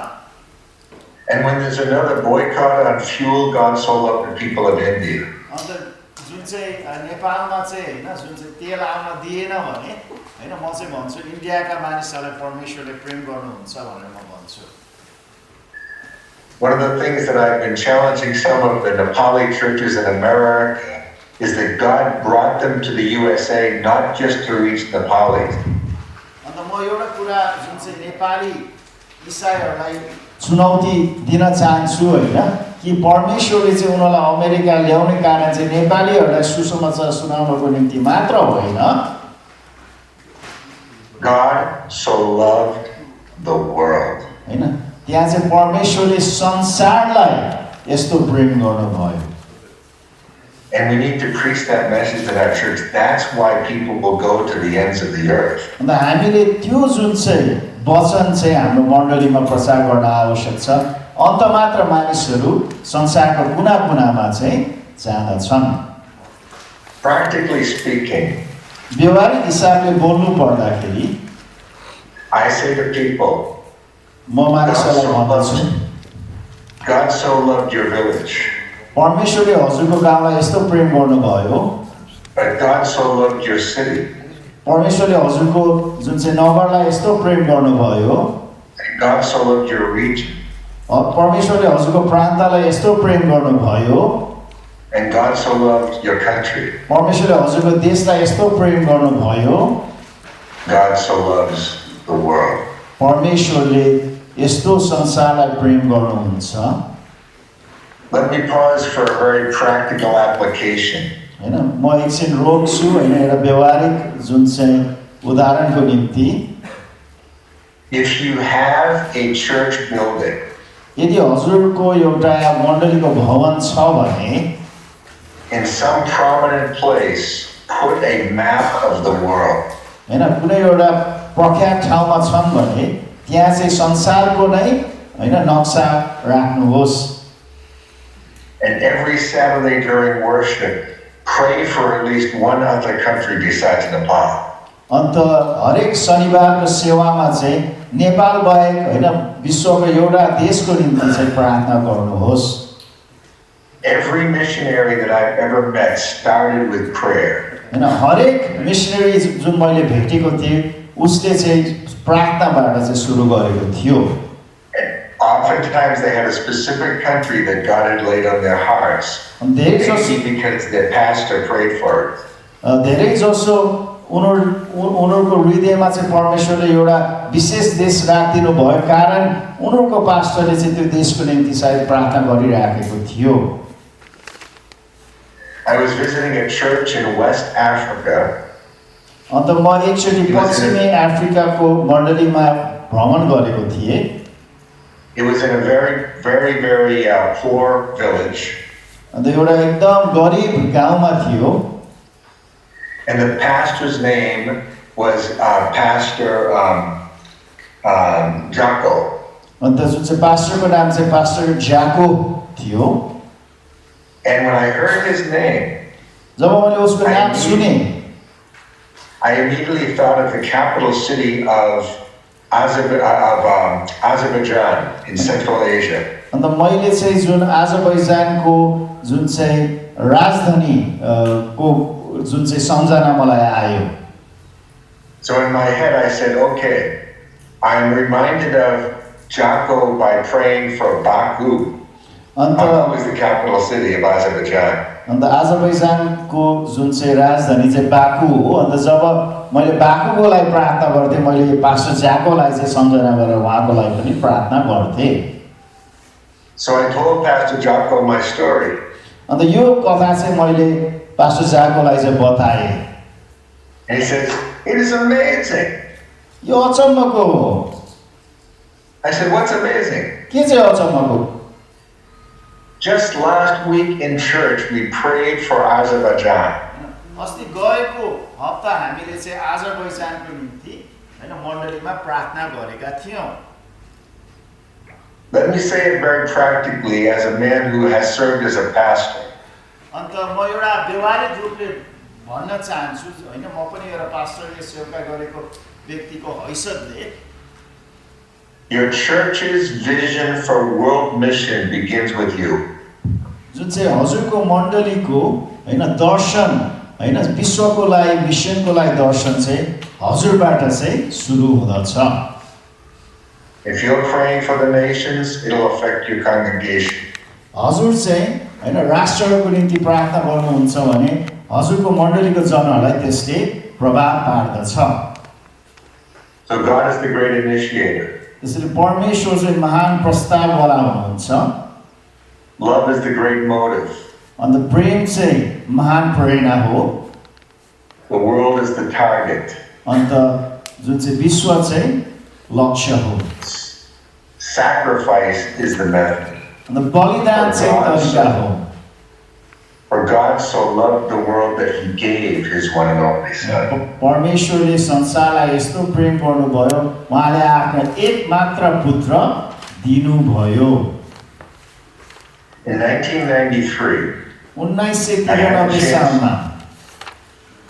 And when there's another boycott on fuel, God so loved the people of India. अन्त जुन चाहिँ नेपालमा चाहिँ हैन जुन चाहिँ तेल आउन दिएन भने हैन म चाहिँ भन्छु इन्डियाका मानिसहरूलाई परमेश्वरले प्रेम गर्नुहुन्छ भनेर म भन्छु. One of the things that I've been challenging some of the Nepali churches in America is that God brought them to the USA not just to reach Nepalis. अन्त म एउटा कुरा जुन चाहिँ नेपाली ईसाईहरूलाई चुनौती दिन चाहन्छु हैन कि परमेश्वरले चाहिँ उनीहरूलाई अमेरिका ल्याउने कारण चाहिँ नेपालीहरूलाई सुसमाचार सुनाउनको निम्ति मात्र होइन. God so loved the world. हैन त्यहाँ चाहिँ परमेश्वरले संसारलाई यस्तो प्रेम गर्नुभयो. And we need to preach that message in our church. That's why people will go to the ends of the earth. अन्त हामीले त्यो जुन चाहिँ वचन चाहिँ हाम्रो मण्डलीमा प्रचार गर्न आवश्यक छ. अन्त मात्र मानिसहरू संसारको कुना कुनामा चाहिँ जाँदछन्. Practically speaking, व्यवहारिक हिसाबले बोल्नु पर्दाखेरि I say to people, म मानिसहरूलाई भन्दछु God so loved your village. परमेश्वरले हजुरको गाउँलाई यस्तो प्रेम गर्नुभयो. But God so loved your city. परमेश्वरले हजुरको जुन चाहिँ नगरलाई यस्तो प्रेम गर्नुभयो. And God so loved your region. परमेश्वरले हजुरको प्रान्तलाई यस्तो प्रेम गर्नुभयो, And God so loved your country. परमेश्वरले हजुरको देशलाई यस्तो प्रेम गर्नुभयो, God so loves the world. परमेश्वरले यस्तो संसारलाई प्रेम गर्नुहुन्छ। Let me pause for a very practical application. हैन, म एकछिन रोक्छु हैन, एउटा व्यवहारिक जुन चाहिँ उदाहरणको निम्ति। If you have a church building, यदि हजुरको एउटा मण्डलीको भवन छ भने in some prominent place, put a map of the world. हैन, कुनै एउटा प्रख्यात ठाउँमा छन् भने त्यहाँ चाहिँ संसारको नै हैन नक्सा राख्नुहोस्। And every Saturday during worship, pray for at least one other country besides Nepal. अन्त हरेक शनिबारको सेवामा चाहिँ नेपाल बाहेक हैन विश्वको एउटा देशको निम्ति चाहिँ प्रार्थना गर्नुहोस्। Every missionary that I've ever met started with prayer. हैन, हरेक मिशनरी जुन मैले भेटेको थिएँ उसले चाहिँ प्रार्थनाबाट चाहिँ सुरु गरेको थियो। And oftentimes they had a specific country that God had laid on their hearts. Maybe because their pastor prayed for it. धेरै जसो उनीहरूको हृदयमा चाहिँ परमेश्वरले एउटा विशेष देश राखिदिनु भएको कारण उनीहरूको पास्टरले चाहिँ त्यो देशको निम्ति सायद प्रार्थना गरिराखेको थियो। I was visiting a church in West Africa. अन्त म एकचोटि पश्चिमी अफ्रिकाको मण्डलीमा भ्रमण गरेको थिएँ। It was in a very poor village. अन्त एउटा एकदम गरिब गाउँमा थियो। And the pastor's name was Pastor Jacko. अन्त जुन चाहिँ पास्टरको नाम चाहिँ पास्टर ज्याको थियो। And when I heard his name, जब मैले उसको नाम सुने I immediately thought of the capital city of Azerbaijan in Central Asia. अन्त मैले चाहिँ जुन आजरबैजानको जुन चाहिँ राजधानी को जुन चाहिँ सम्झना मलाई आयो। So in my head I said, okay, I'm reminded of Jacko by praying for Baku. Baku is the capital city of Azerbaijan. अन्त आजरबैजानको जुन चाहिँ राजधानी चाहिँ बाकु हो। अन्त जब मैले बाकुको लागि प्रार्थना गर्थेँ मैले पास्टर ज्याकोलाई चाहिँ सम्झना गरेर उहाँको लागि पनि प्रार्थना गर्थेँ। So I told Pastor Jacko my story. अन्त यो कथा चाहिँ मैले पास्टर ज्याकोलाई चाहिँ बताएँ। And he says, it is amazing. यो अचम्मको हो। I said, what's amazing? के चाहिँ अचम्मको? Just last week in church we prayed for Azerbaijan. अस्ति गएको हप्ता हामीले चाहिँ आजरबैजानको निम्ति हैन मण्डलीमा प्रार्थना गरेका थियौं। Let me say it very practically as a man who has served as a pastor. अन्त म एउटा व्यवहारिक रूपले भन्न चाहन्छु हैन म पनि एउटा पास्टरले सेवा गरेको व्यक्तिको हैसियतले Your church's vision for world mission begins with you. जुन चाहिँ हजुरको मण्डलीको हैन दर्शन हैन विश्वको लागि मिसनको लागि दर्शन चाहिँ हजुरबाट चाहिँ सुरु हुँदछ। If you're praying for the nations, it'll affect your congregation. हजुर चाहिँ हैन राष्ट्रको निम्ति प्रार्थना गर्नुहुन्छ भने हजुरको मण्डलीको जनहरूलाई त्यसले प्रभाव पार्दछ। So God is the great initiator. त्यसैले परमेश्वर चाहिँ महान प्रस्ताववाला हुनुहुन्छ। Love is the great motive. अन्त प्रेम चाहिँ महान प्रेरणा हो। The world is the target. अन्त जुन चाहिँ विश्व चाहिँ लक्ष्य हो। Sacrifice is the method. अन्त बलिदान चाहिँ तरिका हो। For God so loved the world that he gave his one and only son. परमेश्वरले संसारलाई यस्तो प्रेम गर्नुभयो उहाँले आफ्नो एकमात्र पुत्र दिनुभयो। In 1993, 1993 सालमा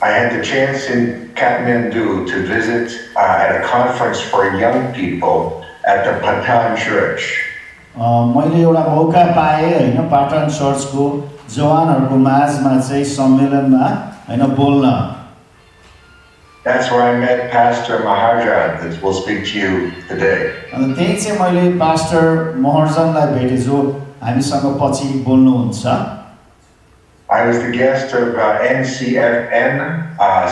I had the chance in Kathmandu to visit at a conference for young people at the Patan Church. मैले एउटा मौका पाएँ हैन पाटन चर्चको जवानहरूको माझमा चाहिँ सम्मेलनमा हैन बोल्न। That's where I met Pastor Maharjan that will speak to you today. अनि त्यही चाहिँ मैले पास्टर महर्जनलाई भेटे जो हामीसँग पछि बोल्नुहुन्छ। I was the guest of NCFN,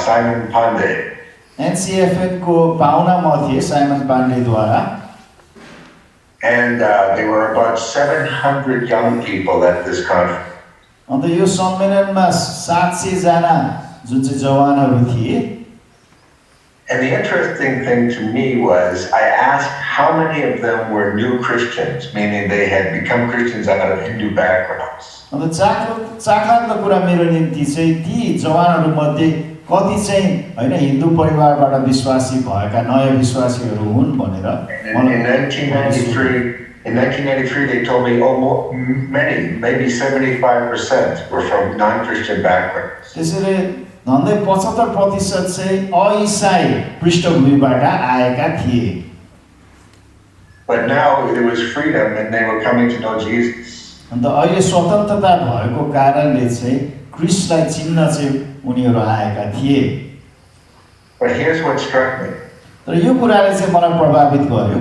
Simon Pandey. NCFN को पाहुना म थिएँ Simon पाण्डेद्वारा। And there were about 700 young people at this conference. अन्त यो सम्मेलनमा 700 जना जुन चाहिँ जवानहरू थिए। And the interesting thing to me was I asked how many of them were new Christians, meaning they had become Christians out of Hindu backgrounds. अन्त चाखलाग्दो कुरा मेरो निम्ति चाहिँ ती जवानहरूमध्ये कति चाहिँ हैन हिन्दू परिवारबाट विश्वासी भएका नयाँ विश्वासीहरू हुन् भनेर। In 1993, they told me, many, maybe 75% were from non-Christian backgrounds. त्यसैले झन्डै 75% चाहिँ अईसाई पृष्ठभूमिबाट आएका थिए। But now there was freedom and they were coming to know Jesus. अन्त अहिले स्वतन्त्रता भएको कारणले चाहिँ क्रिस्टलाई चिन्न चाहिँ उनीहरू आएका थिए। But here's what struck me. तर यो कुराले चाहिँ मलाई प्रभावित गर्यो।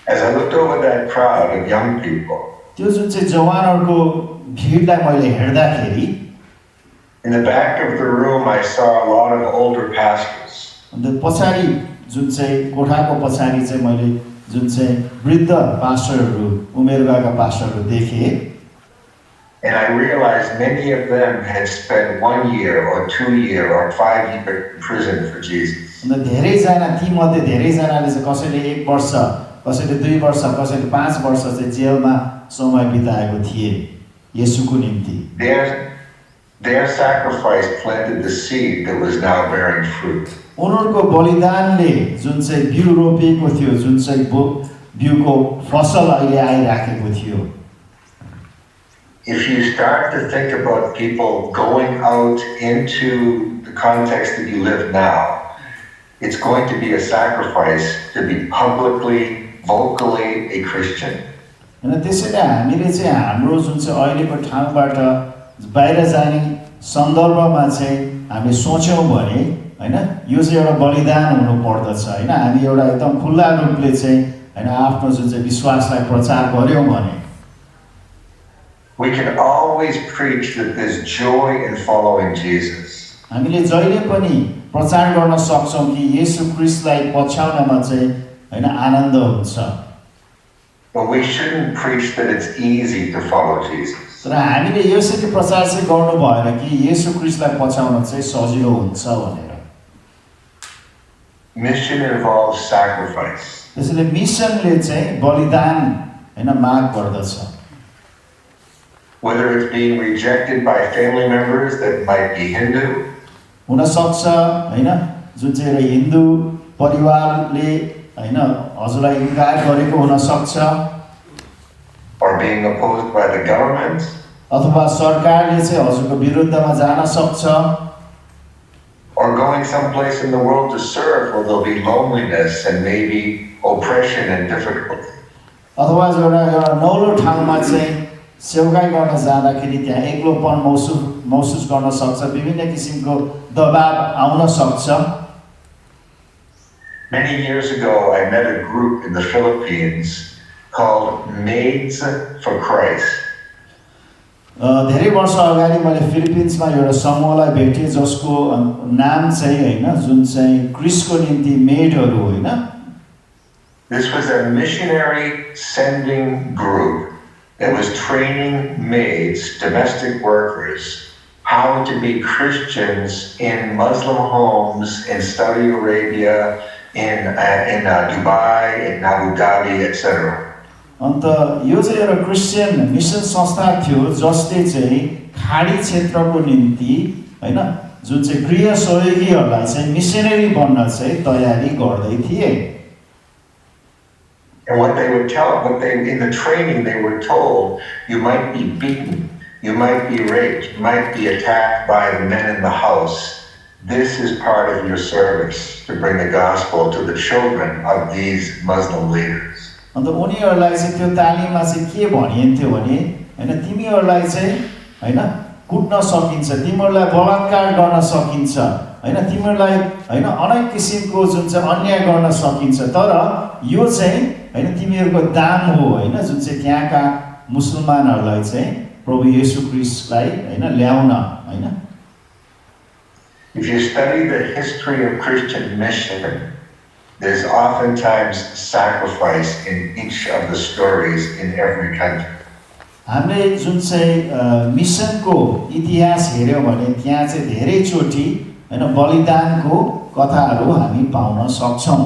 As I looked over that crowd of young people, त्यो जुन चाहिँ जवानहरूको भिडलाई मैले हेर्दाखेरि in the back of the room I saw a lot of older pastors. अन्त पछाडि जुन चाहिँ कोठाको पछाडि चाहिँ मैले जुन चाहिँ वृद्ध पास्टरहरू उमेर गएका पास्टरहरू देखेँ। And I realized many of them had spent 1 year or 2 year or 5 years in prison for Jesus. अन्त धेरैजना ती मध्ये धेरैजनाले चाहिँ कसैले 1 वर्ष, कसैले 2 वर्ष, कसैले 5 वर्ष चाहिँ जेलमा समय बिताएको थिए येशूको निम्ति। Their sacrifice planted the seed that was now bearing fruit. उनीहरूको बलिदानले जुन चाहिँ बिउ रोपिएको थियो, जुन चाहिँ बिउको फसल अहिले आइराखेको थियो। If you start to think about people going out into the context that you live now, it's going to be a sacrifice to be publicly, vocally a Christian. अनि त्यसैले हामीले चाहिँ हाम्रो जुन चाहिँ अहिलेको ठाउँबाट बाहिर जाने सन्दर्भमा चाहिँ हामी सोच्यौं भने हैन यो चाहिँ एउटा बलिदान हुनु पर्दछ हैन। हामी एउटा एकदम खुल्ला रूपले चाहिँ हैन आफ्नो जुन चाहिँ विश्वासलाई प्रचार गर्यौं भने We can always preach that there's joy in following Jesus. हामीले जहिले पनि प्रचार गर्न सक्छौं कि येशू ख्रीष्टलाई पछ्याउनमा चाहिँ हैन आनन्द हुन्छ। But we shouldn't preach that it's easy to follow Jesus. तर हामीले यसरी प्रचार चाहिँ गर्नु भएन कि येशू ख्रीष्टलाई पछ्याउन चाहिँ सजिलो हुन्छ भनेर। Mission involves sacrifice. त्यसैले मिसनले चाहिँ बलिदान हैन माग गर्दछ। Whether it's being rejected by family members that might be Hindu, हुन सक्छ हैन जुन चाहिँ एउटा हिन्दू परिवारले हैन हजुरलाई इन्कार गरेको हुन सक्छ, or being opposed by the government, अथवा सरकारले चाहिँ हजुरको विरुद्धमा जान सक्छ, or going someplace in the world to serve where there'll be loneliness and maybe oppression and difficulty. अथवा एउटा नौलो ठाउँमा चाहिँ सेवाई गर्न जाँदाखेरि त्यहाँ एक्लोपन महसुस गर्न सक्छ, विभिन्न किसिमको दबाव आउन सक्छ। Many years ago, I met a group in the Philippines called Maids for Christ. धेरै वर्ष अगाडि मैले फिलिपिन्समा एउटा समूहलाई भेटे जसको नाम चाहिँ हैन जुन चाहिँ क्रिस्टको निम्ति मेडहरू हैन। This was a missionary sending group that was training maids, domestic workers, how to be Christians in Muslim homes in Saudi Arabia, in Dubai, in Abu Dhabi, etc. अन्त यो चाहिँ एउटा क्रिस्चियन मिसन संस्था थियो जसले चाहिँ खाडी क्षेत्रको निम्ति हैन जुन चाहिँ गृह सहयोगीहरूलाई चाहिँ मिशनरी बन्न चाहिँ तयारी गर्दै थिए। And what they would tell, in the training they were told, you might be beaten, you might be raped, you might be attacked by the men in the house. This is part of your service to bring the gospel to the children of these Muslim leaders. अन्त उनीहरूलाई चाहिँ त्यो तालिममा चाहिँ के भनिन्थ्यो भने हैन तिमीहरूलाई चाहिँ हैन कुट्न सकिन्छ, तिमीहरूलाई बलात्कार गर्न सकिन्छ, हैन तिमीहरूलाई हैन अनेक किसिमको जुन चाहिँ अन्याय गर्न सकिन्छ तर यो चाहिँ हैन तिमीहरूको दाम हो हैन जुन चाहिँ त्यहाँका मुसलमानहरूलाई चाहिँ प्रभु येशू ख्रीष्टलाई हैन ल्याउन हैन If you study the history of Christian mission, there's oftentimes sacrifice in each of the stories in every country. हामीले जुन चाहिँ मिसनको इतिहास हेर्यौं भने त्यहाँ चाहिँ धेरैचोटि हैन बलिदानको कथाहरू हामी पाउन सक्छौं.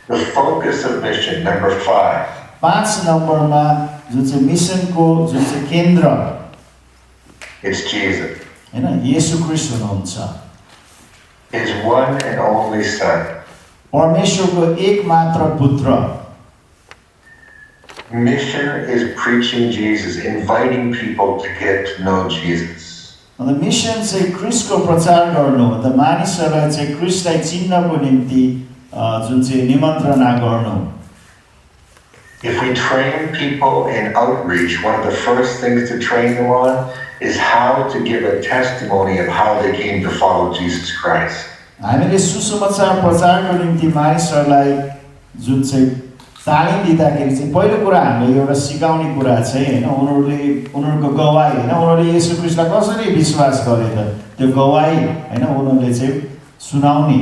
The focus of mission, number 5. 5 नम्बरमा जुन चाहिँ मिसनको जुन चाहिँ केन्द्र It's Jesus. हैन येशू ख्रीष्ट हुनुहुन्छ. His one and only Son. परमेश्वरको एकमात्र पुत्र. Mission is preaching Jesus, inviting people to get to know Jesus. अनि मिसन चाहिँ ख्रीष्टको प्रचार गर्नु अन्त मानिसहरूलाई चाहिँ ख्रीष्टलाई चिन्नको निम्ति जुन चाहिँ निमन्त्रणा गर्नु. If we train people in outreach, one of the first things to train them on is how to give a testimony of how they came to follow Jesus Christ. हामीले सुसमाचार प्रचारको निम्ति मानिसहरूलाई जुन चाहिँ तालिम दिँदाखेरि चाहिँ पहिलो कुरा हामीले एउटा सिकाउने कुरा चाहिँ हैन उनीहरूको गवाही हैन उनीहरूले येशू ख्रीष्टलाई कसरी विश्वास गरे त त्यो गवाही हैन उनीहरूले चाहिँ सुनाउने.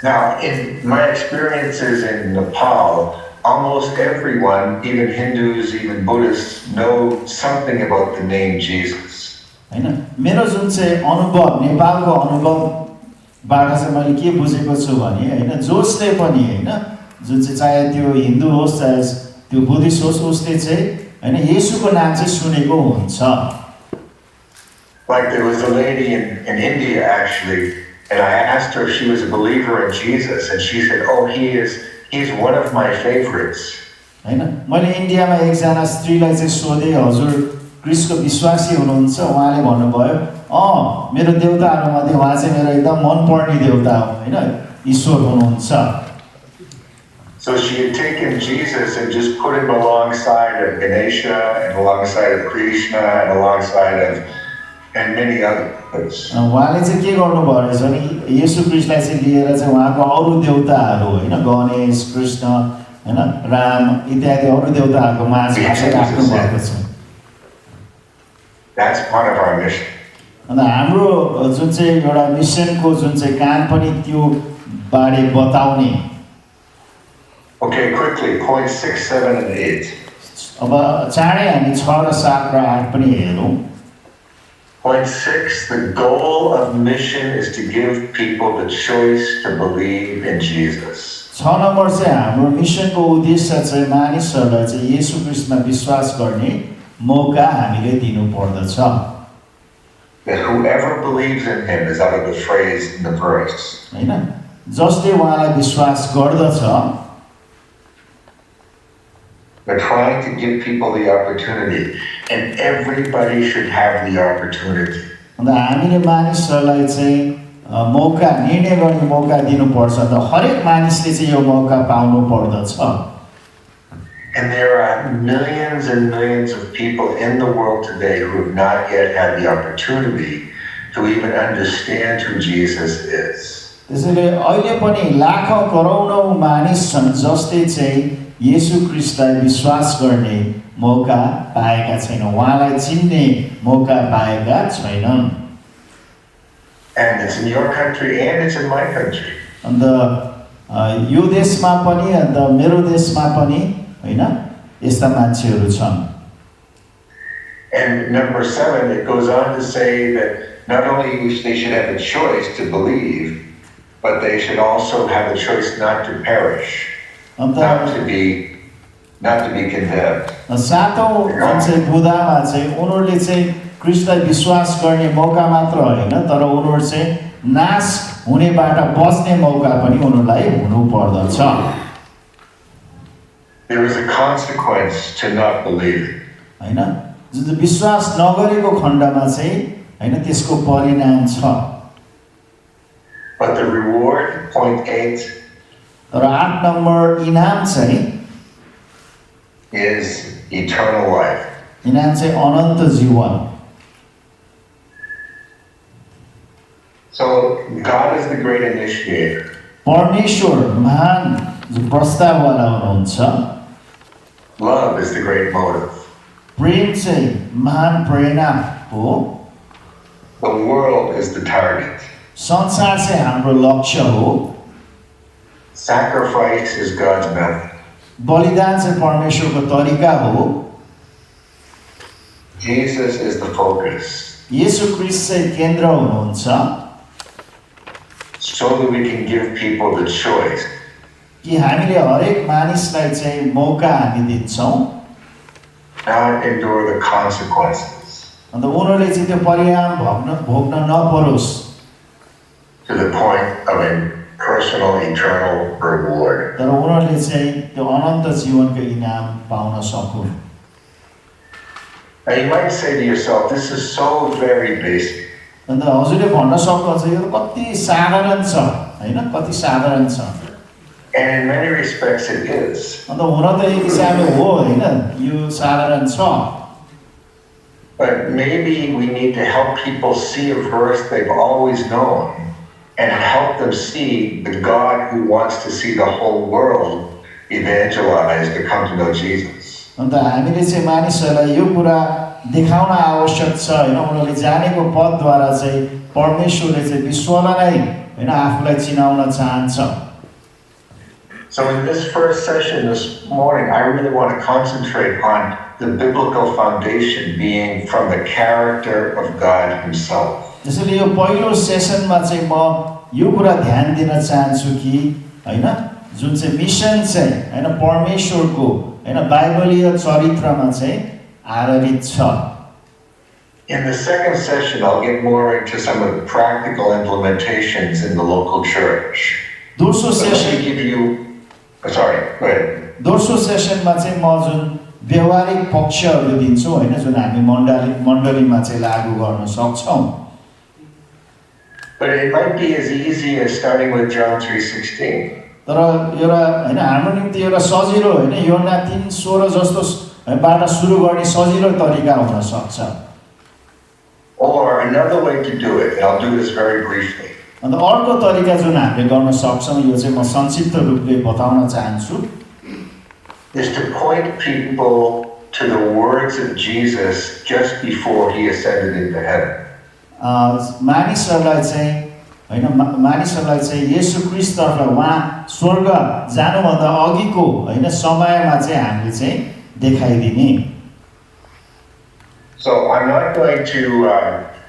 Now, in my experiences in Nepal, almost everyone, even Hindus, even Buddhists, know something about the name Jesus. हैन मेरो जुन चाहिँ अनुभव नेपालको अनुभवबाट चाहिँ मैले के बुझेको छु भने हैन जसले पनि हैन जुन चाहिँ चाहे त्यो हिन्दू होस् चाहे त्यो बुद्धिस्ट होस् उसले चाहिँ हैन येशूको नाम चाहिँ सुनेको हुन्छ. Like there was a lady in India actually, and I asked her if she was a believer in Jesus, and she said, "Oh, he's one of my favorites." हैन मैले इन्डियामा एकजना स्त्रीलाई चाहिँ सोधे हजुर ख्रीष्टको विश्वासी हुनुहुन्छ उहाँले भन्नुभयो मेरो देवताहरूमध्ये उहाँ चाहिँ मेरो एकदम मनपर्ने देवता हो हैन ईश्वर हुनुहुन्छ. So she had taken Jesus and just put him alongside of Ganesha and alongside of Krishna and alongside of and many others. उहाँले चाहिँ के गर्नुभयो रहेछ भने येशू ख्रीष्टलाई चाहिँ लिएर चाहिँ उहाँको अरू देवताहरू हैन गणेश कृष्ण हैन राम इत्यादि अरू देवताहरूको माझमा चाहिँ राख्नु भएको छ. That's part of our mission. अन्त हाम्रो जुन चाहिँ एउटा मिसनको जुन चाहिँ काम पनि त्यो बारे बताउने. Okay, quickly, points 6, 7, and 8. अब चाँडै हामी 6 र 7 र 8 पनि हेरौँ. Point 6, the goal of mission is to give people the choice to believe in Jesus. 6 number चाहिँ हाम्रो मिसनको उद्देश्य चाहिँ मानिसहरूलाई चाहिँ येशू ख्रीष्टमा विश्वास गर्ने मौका हामीले दिनु पर्दछ. That whoever believes in him is out of the phrase in the verse. हैन जसले उहाँलाई विश्वास गर्दछ. We're trying to give people the opportunity, and everybody should have the opportunity. अन्त हामीले मानिसहरूलाई चाहिँ मौका निर्णय गर्ने मौका दिनुपर्छ. त हरेक मानिसले चाहिँ यो मौका पाउनु पर्दछ. And there are millions and millions of people in the world today who have not yet had the opportunity to even understand who Jesus is. त्यसैले अहिले पनि लाखौं करोडौं मानिस छन् जसले चाहिँ येशू ख्रीष्टलाई विश्वास गर्ने मौका पाएका छैनन् उहाँलाई चिन्ने मौका पाएका छैनन्. And it's in your country and it's in my country. अन्त यो देशमा पनि अन्त मेरो देशमा पनि हैन यस्ता मान्छेहरू छन्. And number 7, it goes on to say that not only they should have a choice to believe, but they should also have a choice not to perish, not to be condemned. सातौं चाहिँ बुदामा चाहिँ उनीहरूले चाहिँ ख्रीष्टलाई विश्वास गर्ने मौका मात्र होइन तर उनीहरू चाहिँ नाश हुनेबाट बच्ने मौका पनि उनीहरूलाई हुनु पर्दछ. There is a consequence to not believing. हैन जुन विश्वास नगरेको खण्डमा चाहिँ हैन त्यसको परिणाम छ. But the reward, point 8, तर 8 नम्बर इनाम चाहिँ is eternal life. इनाम चाहिँ अनन्त जीवन. So God is the great initiator. परमेश्वर महान जो प्रस्ताववाला हुनुहुन्छ, Love is the great motive. प्रेम चाहिँ महान प्रेरणा हो, The world is the target. संसार चाहिँ हाम्रो लक्ष्य हो, Sacrifice is God's method. बलिदान चाहिँ परमेश्वरको तरिका हो, Jesus is the focus. येशू ख्रीष्ट चाहिँ केन्द्र हुनुहुन्छ, So that we can give people the choice. कि हामीले हरेक मानिसलाई चाहिँ मौका हामी दिन्छौँ, Not endure the consequences अन्त उनीहरूले चाहिँ त्यो परिणाम भोग्न नपरोस्, to the point of a personal eternal reward. तर उनीहरूले चाहिँ त्यो अनन्त जीवनको इनाम पाउन सकुन्। Now you might say to yourself, this is so very basic. अन्त हजुरले भन्न सक्नुहुन्छ यो कति साधारण छ हैन, कति साधारण छ, And in many respects it is. अन्त हुन त एक हिसाबले हो हैन, यो साधारण छ, But maybe we need to help people see a verse they've always known and help them see the God who wants to see the whole world evangelized to come to know Jesus. अन्त हामीले चाहिँ मानिसहरूलाई यो कुरा देखाउन आवश्यक छ हैन, उनीहरूले जानेको पदद्वारा चाहिँ परमेश्वरले चाहिँ विश्वलाई नै हैन आफूलाई चिनाउन चाहन्छ। So in this first session this morning, I really want to concentrate on the biblical foundation being from the character of God himself. त्यसैले यो पहिलो सेसनमा चाहिँ म यो कुरा ध्यान दिन चाहन्छु कि हैन, जुन चाहिँ मिसन चाहिँ हैन परमेश्वरको हैन बाइबलीय चरित्रमा चाहिँ आधारित छ। In the second session, I'll get more into some of the practical implementations in the local church. दोस्रो But let me session give you, sorry, go ahead. दोस्रो सेसनमा चाहिँ म जुन व्यवहारिक पक्षहरू दिन्छु हैन, जुन हामी मण्डलीमा चाहिँ लागू गर्न सक्छौँ। But it might be as easy as starting with John 3:16. तर एउटा हैन हाम्रो निम्ति एउटा सजिलो हैन यूहन्ना 3:16 जस्तो बाट सुरु गर्ने सजिलो तरिका हुन सक्छ। Or another way to do it, and I'll do this very briefly, अन्त अर्को तरिका जुन हामीले गर्न सक्छौँ यो चाहिँ म संक्षिप्त रूपले बताउन चाहन्छु, is to point people to the words of Jesus just before he ascended into heaven. मानिसहरूलाई चाहिँ हैन मानिसहरूलाई चाहिँ येशू ख्रीष्टतर्फ उहाँ स्वर्ग जानुभन्दा अघिको हैन समयमा चाहिँ हामीले चाहिँ देखाइदिने। So I'm not going to,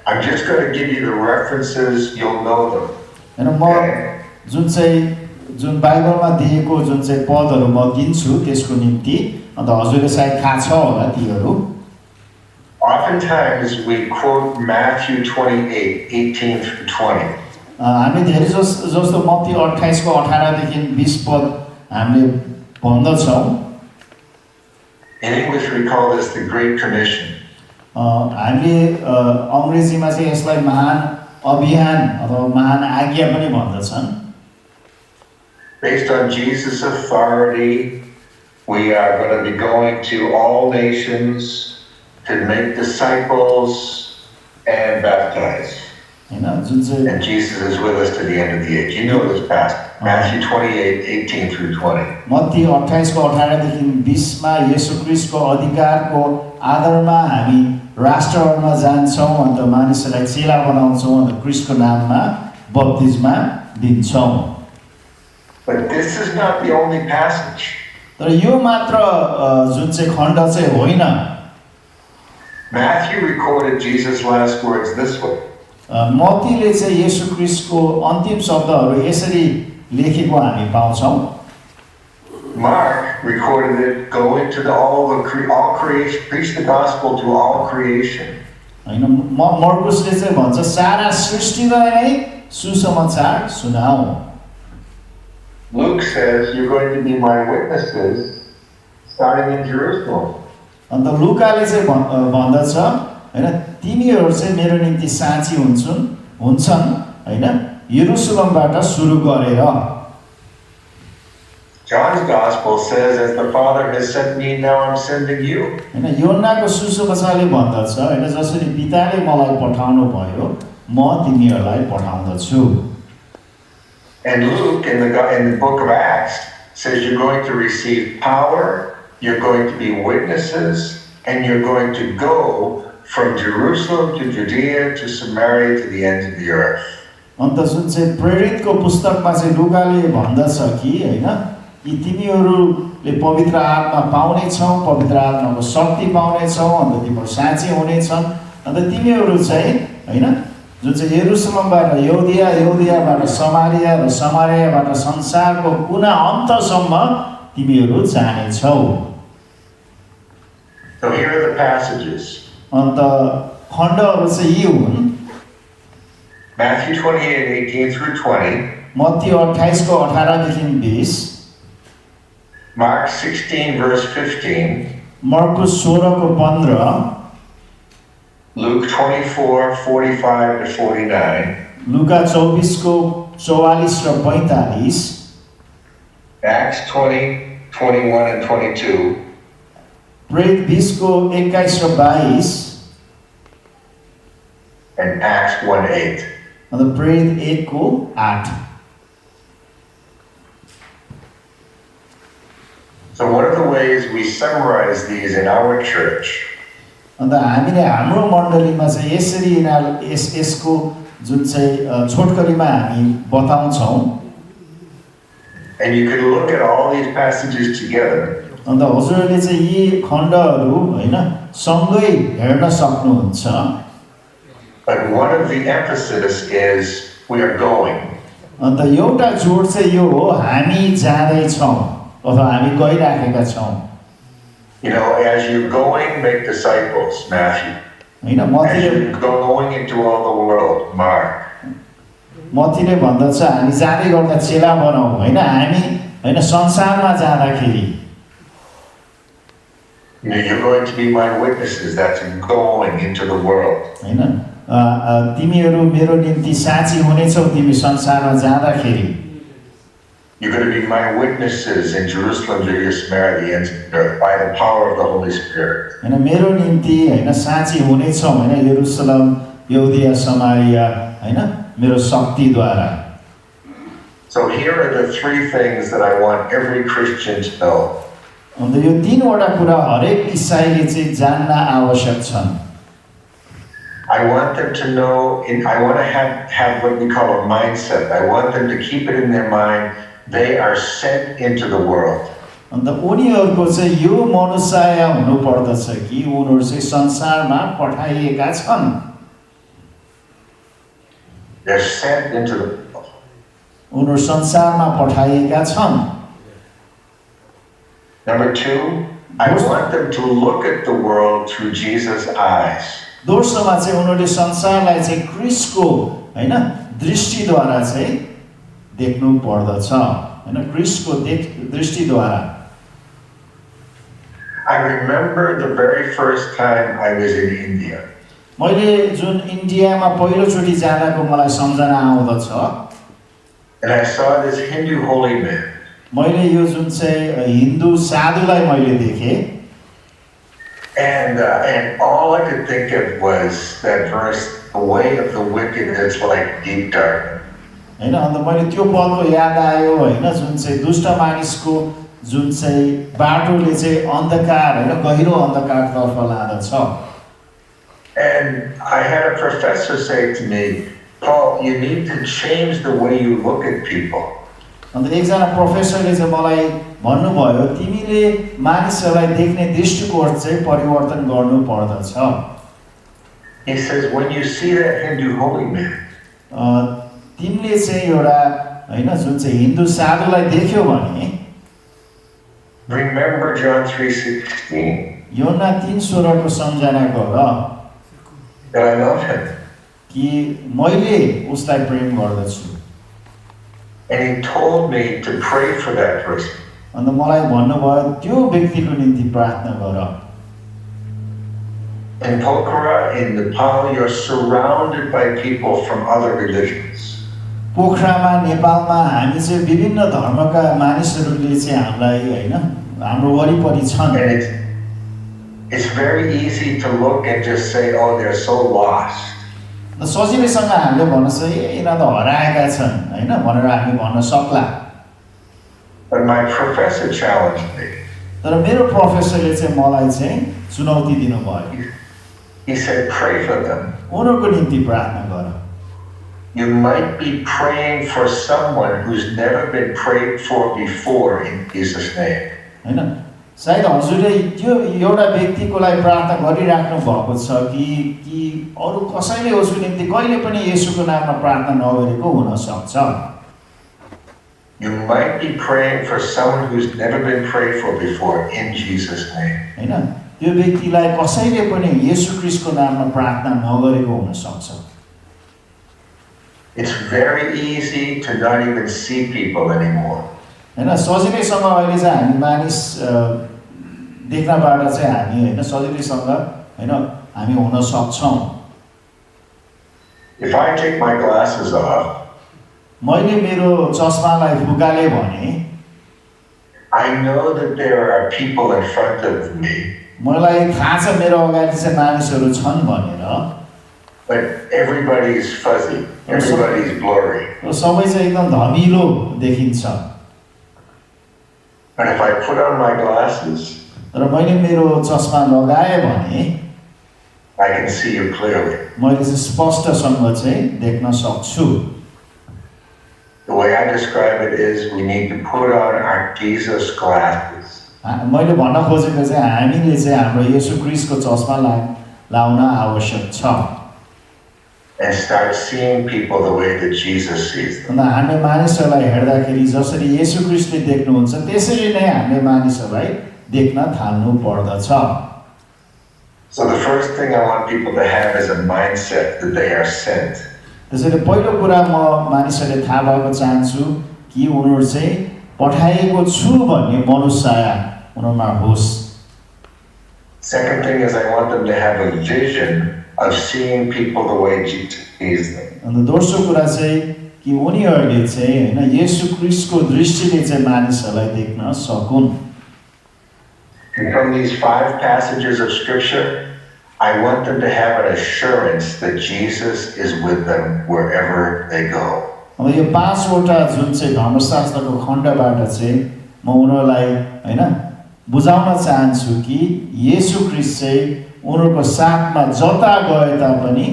I'm just going to give you the references, you'll know them. हैन म जुन बाइबलमा दिएको जुन चाहिँ पदहरू म गिन्छु त्यसको निम्ति अन्त हजुरले सायद थाहा छ होला तीहरू। Oftentimes we quote Matthew 28:18 through 20. हामी धेरै जस्तो मत्ती 28 को 18 देखि 20 पद हामीले भन्दछौँ। In English we call this the Great Commission. हामीले अङ्ग्रेजीमा चाहिँ यसलाई महान अभियान अथवा महान आज्ञा पनि भन्दछन्। Based on Jesus' authority, we are going to be going to all nations to make disciples and baptize. And Jesus is with us to the end of the age. You know this passage, Matthew 28:18 through 20. Matthew 28 को 18 देखि 20 मा येशू ख्रीष्टको अधिकारको आधारमा हामी राष्ट्रहरूमा जान्छौँ अन्त मानिसहरूलाई चेला बनाउँछौँ अन्त ख्रीष्टको नाममा बप्तिस्मा दिन्छौँ। But this is not the only passage. तर यो मात्र जुन चाहिँ खण्ड चाहिँ होइन। Matthew recorded Jesus' last words this way. मत्तीले चाहिँ येशू ख्रीष्टको अन्तिम शब्दहरू यसरी लेखेको हामी पाउँछौँ। Mark recorded it, go into all creation, preach the gospel to all creation. हैन मर्कुसले चाहिँ भन्छ सारा सृष्टिलाई नै सुसमाचार सुनाऊ। Luke says you're going to be my witnesses starting in Jerusalem. अन्त लुकाले चाहिँ भन्दछ हैन तिमीहरू चाहिँ मेरो निम्ति साक्षी हुन्छन् हैन यरुशलेमबाट सुरु गरेर। John's gospel says as the Father has sent me, now I'm sending you. हैन यूहन्नाको सुसमाचारले भन्दछ हैन जसरी पिताले मलाई पठाउनु भयो म तिमीहरूलाई पठाउँदछु। And Luke in the book of Acts says you're going to receive power, you're going to be witnesses, and you're going to go from Jerusalem to Judea to Samaria to the ends of the earth. अन्त जुन चाहिँ प्रेरितको पुस्तकमा चाहिँ लुकाले भन्दछ कि हैन यी तिमीहरूले पवित्र आत्मा पाउनेछौ, पवित्र आत्माको शक्ति पाउनेछौ, अन्त तिमीहरू साँची हुनेछन्, अन्त तिमीहरू चाहिँ हैन जुन चाहिँ यरुशलेमबाट यहुदियाबाट समारिया र समारियाबाट संसारको कुना अन्तसम्म तिमीहरू जानेछौ। So here are the passages. अन्त खण्डहरू चाहिँ यी हुन् Matthew 28:18 through 20. मत्ती 28 को 18 देखि 20, Mark 16 verse 15. मर्कुस 16 को 15, Luke 24:45 to 49. लुका 24 को 44 र 45, Acts 20:21 and 22. प्रेरित 20 को 21 र 22, And Acts 1:8. अन्त प्रेरित 1 को 8। So one of the ways we summarize these in our church अन्त हामीले हाम्रो मण्डलीमा चाहिँ यसरी यसको जुन चाहिँ छोटकरीमा हामी बताउँछौँ। and you can look at all these passages together. अन्त हजुरहरूले चाहिँ यी खण्डहरू हैन सँगै हेर्न सक्नुहुन्छ। But one of the emphasis is we are going. अन्त एउटा जोड चाहिँ यो हो हामी जाँदै छौँ अथवा हामी गइराखेका छौँ। You know, as you're going, make disciples, Matthew. हैन As मत्तीले you're going into all the world, Mark. मत्तीले भन्दछ हामी जाँदै गर्दा चेला बनाऊ हैन हामी हैन संसारमा जाँदाखेरि You know, you're going to be my witnesses. That's going into the world. हैन तिमीहरू मेरो निम्ति साँची हुनेछौ तिमी संसारमा जाँदाखेरि। You're going to be my witnesses in Jerusalem, Judea, Samaria, the ends of the earth, by the power of the Holy Spirit. हैन मेरो निम्ति हैन साँची हुनेछौ हैन यरुशलेम, यहुदिया, समारिया हैन मेरो शक्तिद्वारा। So here are the three things that I want every Christian to know. अन्त यो तीनवटा कुरा हरेक ईसाईले चाहिँ जान्न आवश्यक छन्। I want them to know, I want to have what we call a mindset. I want them to keep it in their mind. They are sent into the world. अन्त उनीहरूको चाहिँ यो मनोसाय हुनु पर्दछ कि उनीहरू चाहिँ संसारमा पठाइएका छन्। They're sent into the world. उनीहरू संसारमा पठाइएका छन्। Number two, I want them to look at the world through Jesus' eyes. दोस्रोमा चाहिँ उनीहरूले संसारलाई चाहिँ क्रिस्टको हैन दृष्टिद्वारा चाहिँ देख्नु पर्दछ हैन क्रिस्टको दृष्टिद्वारा। I remember the very first time I was in India. मैले जुन इन्डियामा पहिलोचोटि जाँदाको मलाई सम्झना आउँदछ। And I saw this Hindu holy man. मैले यो जुन चाहिँ हिन्दू साधुलाई मैले देखेँ। And all I could think of was that verse, the way of the wicked is like deep darkness. हैन अन्त मैले त्यो पलको याद आयो हैन जुन चाहिँ दुष्ट मानिसको जुन चाहिँ बाटोले चाहिँ अन्धकार हैन गहिरो अन्धकारतर्फ लाँदछ। And I had a professor say to me, Paul, you need to change the way you look at people. अन्त एकजना प्रोफेसरले चाहिँ मलाई भन्नुभयो तिमीले मानिसहरूलाई देख्ने दृष्टिकोण चाहिँ परिवर्तन गर्नु पर्दछ। He says, when you see that Hindu holy man, तिमीले चाहिँ एउटा हैन जुन चाहिँ हिन्दू साधुलाई देख्यो भने remember John 3:16. योना 3:16 को सम्झना गर That I love him. कि मैले उसलाई प्रेम गर्दछु। And he told me to pray for that person. अन्त मलाई भन्नुभयो त्यो व्यक्तिको निम्ति प्रार्थना गर। In Pokhara, in Nepal, you're surrounded by people from other religions. पोखरामा नेपालमा हामी चाहिँ विभिन्न धर्मका मानिसहरूले चाहिँ हामीलाई हैन हाम्रो वरिपरि छन्। And it's very easy to look and just say, oh, they're so lost. सजिलैसँग हामीले भन्न चाहिँ यिनीहरू त हराएका छन् हैन भनेर हामी भन्न सक्ला। But my professor challenged me. तर मेरो प्रोफेसरले चाहिँ मलाई चाहिँ चुनौती दिनुभयो। He said, pray for them. उनीहरूको निम्ति प्रार्थना गर। You might be praying for someone who's never been prayed for before in Jesus' name. हैन सायद हजुरले त्यो एउटा व्यक्तिको लागि प्रार्थना गरिराख्नु भएको छ कि अरु कसैले उसको निम्ति कहिले पनि येशूको नाममा प्रार्थना नगरेको हुन सक्छ। You might be praying for someone who's never been prayed for before in Jesus' name. हैन त्यो व्यक्तिलाई कसैले पनि येशू ख्रीष्टको नाममा प्रार्थना नगरेको हुन सक्छ। It's very easy to not even see people anymore. हैन सजिलैसँग अहिले चाहिँ हामी मानिस देख्नबाट चाहिँ हामी हैन सजिलैसँग हैन हामी हुन सक्छौं। If I take my glasses off, मैले मेरो चस्मालाई फुकाले भने I know that there are people in front of me. मलाई थाहा छ मेरो अगाडि चाहिँ मानिसहरू छन् भनेर। But everybody's fuzzy. Everybody's blurry. सबै चाहिँ एकदम धमिलो देखिन्छ। But if I put on my glasses, तर मैले मेरो चस्मा लगाए भने I can see you clearly. मैले चाहिँ स्पष्टसँग चाहिँ देख्न सक्छु। The way I describe it is we need to put on our Jesus glasses. मैले भन्न खोजेको चाहिँ हामीले चाहिँ हाम्रो येशू ख्रीष्टको चस्मा लाउन आवश्यक छ। And start seeing people the way that Jesus sees them. अनि हामीले मानिसहरूलाई हेर्दाखेरि जसरी येशू ख्रीष्टले देख्नुहुन्छ त्यसरी नै हामीले मानिसहरूलाई देख्न थाल्नु पर्दछ। So the first thing I want people to have is a mindset that they are sent. त्यसैले पहिलो कुरा म मानिसहरूले थाहा भएको चाहन्छु कि उनीहरू चाहिँ पठाइएको छु भन्ने मनोसाय उनीहरूमा होस्। Second thing is I want them to have a vision of seeing people the way Jesus sees them. अनि दोस्रो कुरा चाहिँ कि उनीहरूले चाहिँ हैन येशू ख्रीष्टको दृष्टिले चाहिँ मानिसहरूलाई देख्न सकुन्। And from these 5 passages of scripture, I want them to have an assurance that Jesus is with them wherever they go. अब यो 5 वटा जुन चाहिँ धर्मशास्त्रको खण्डबाट चाहिँ म उनीहरूलाई हैन बुझाउन चाहन्छु कि येशू ख्रीष्ट चाहिँ उनीहरूको साथमा जता गए तापनि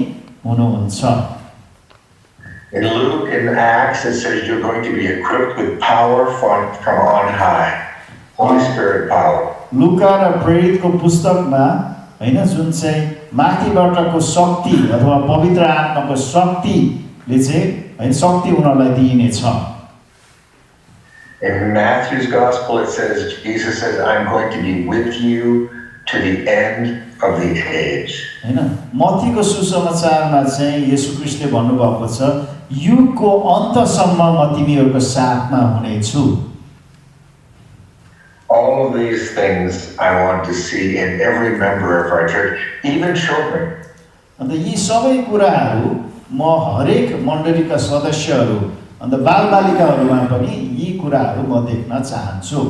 हुनुहुन्छ। In Luke and Acts it says you're going to be equipped with power from on high. Holy Spirit power. लुका र प्रेरितको पुस्तकमा हैन जुन चाहिँ माथिबाटको शक्ति अथवा पवित्र आत्माको शक्तिले चाहिँ हैन शक्ति उनीहरूलाई दिइनेछ। In Matthew's gospel it says Jesus says I'm going to be with you to the end of the age. हैन मत्तीको सुसमाचारमा चाहिँ येशू ख्रीष्टले भन्नुभएको छ युगको अन्तसम्म म तिमीहरूको साथमा हुनेछु। All of these things I want to see in every member of our church, even children. अन्त यी सबै कुराहरू म हरेक मण्डलीका सदस्यहरू अन्त बालबालिकाहरूमा पनि यी कुराहरू म देख्न चाहन्छु।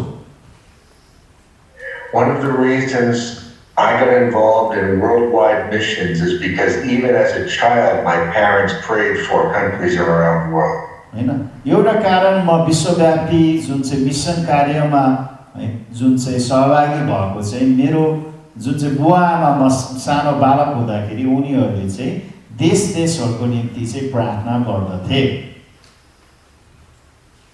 One of the reasons I got involved in worldwide missions is because even as a child my parents prayed for countries around the world. हैन एउटा कारण म विश्वव्यापी जुन चाहिँ मिसन कार्यमा जुन चाहिँ सहभागी भएको चाहिँ मेरो जुन चाहिँ बुवा आमा म सानो बालक हुँदाखेरि उनीहरूले चाहिँ देशहरूको निम्ति चाहिँ प्रार्थना गर्दथे।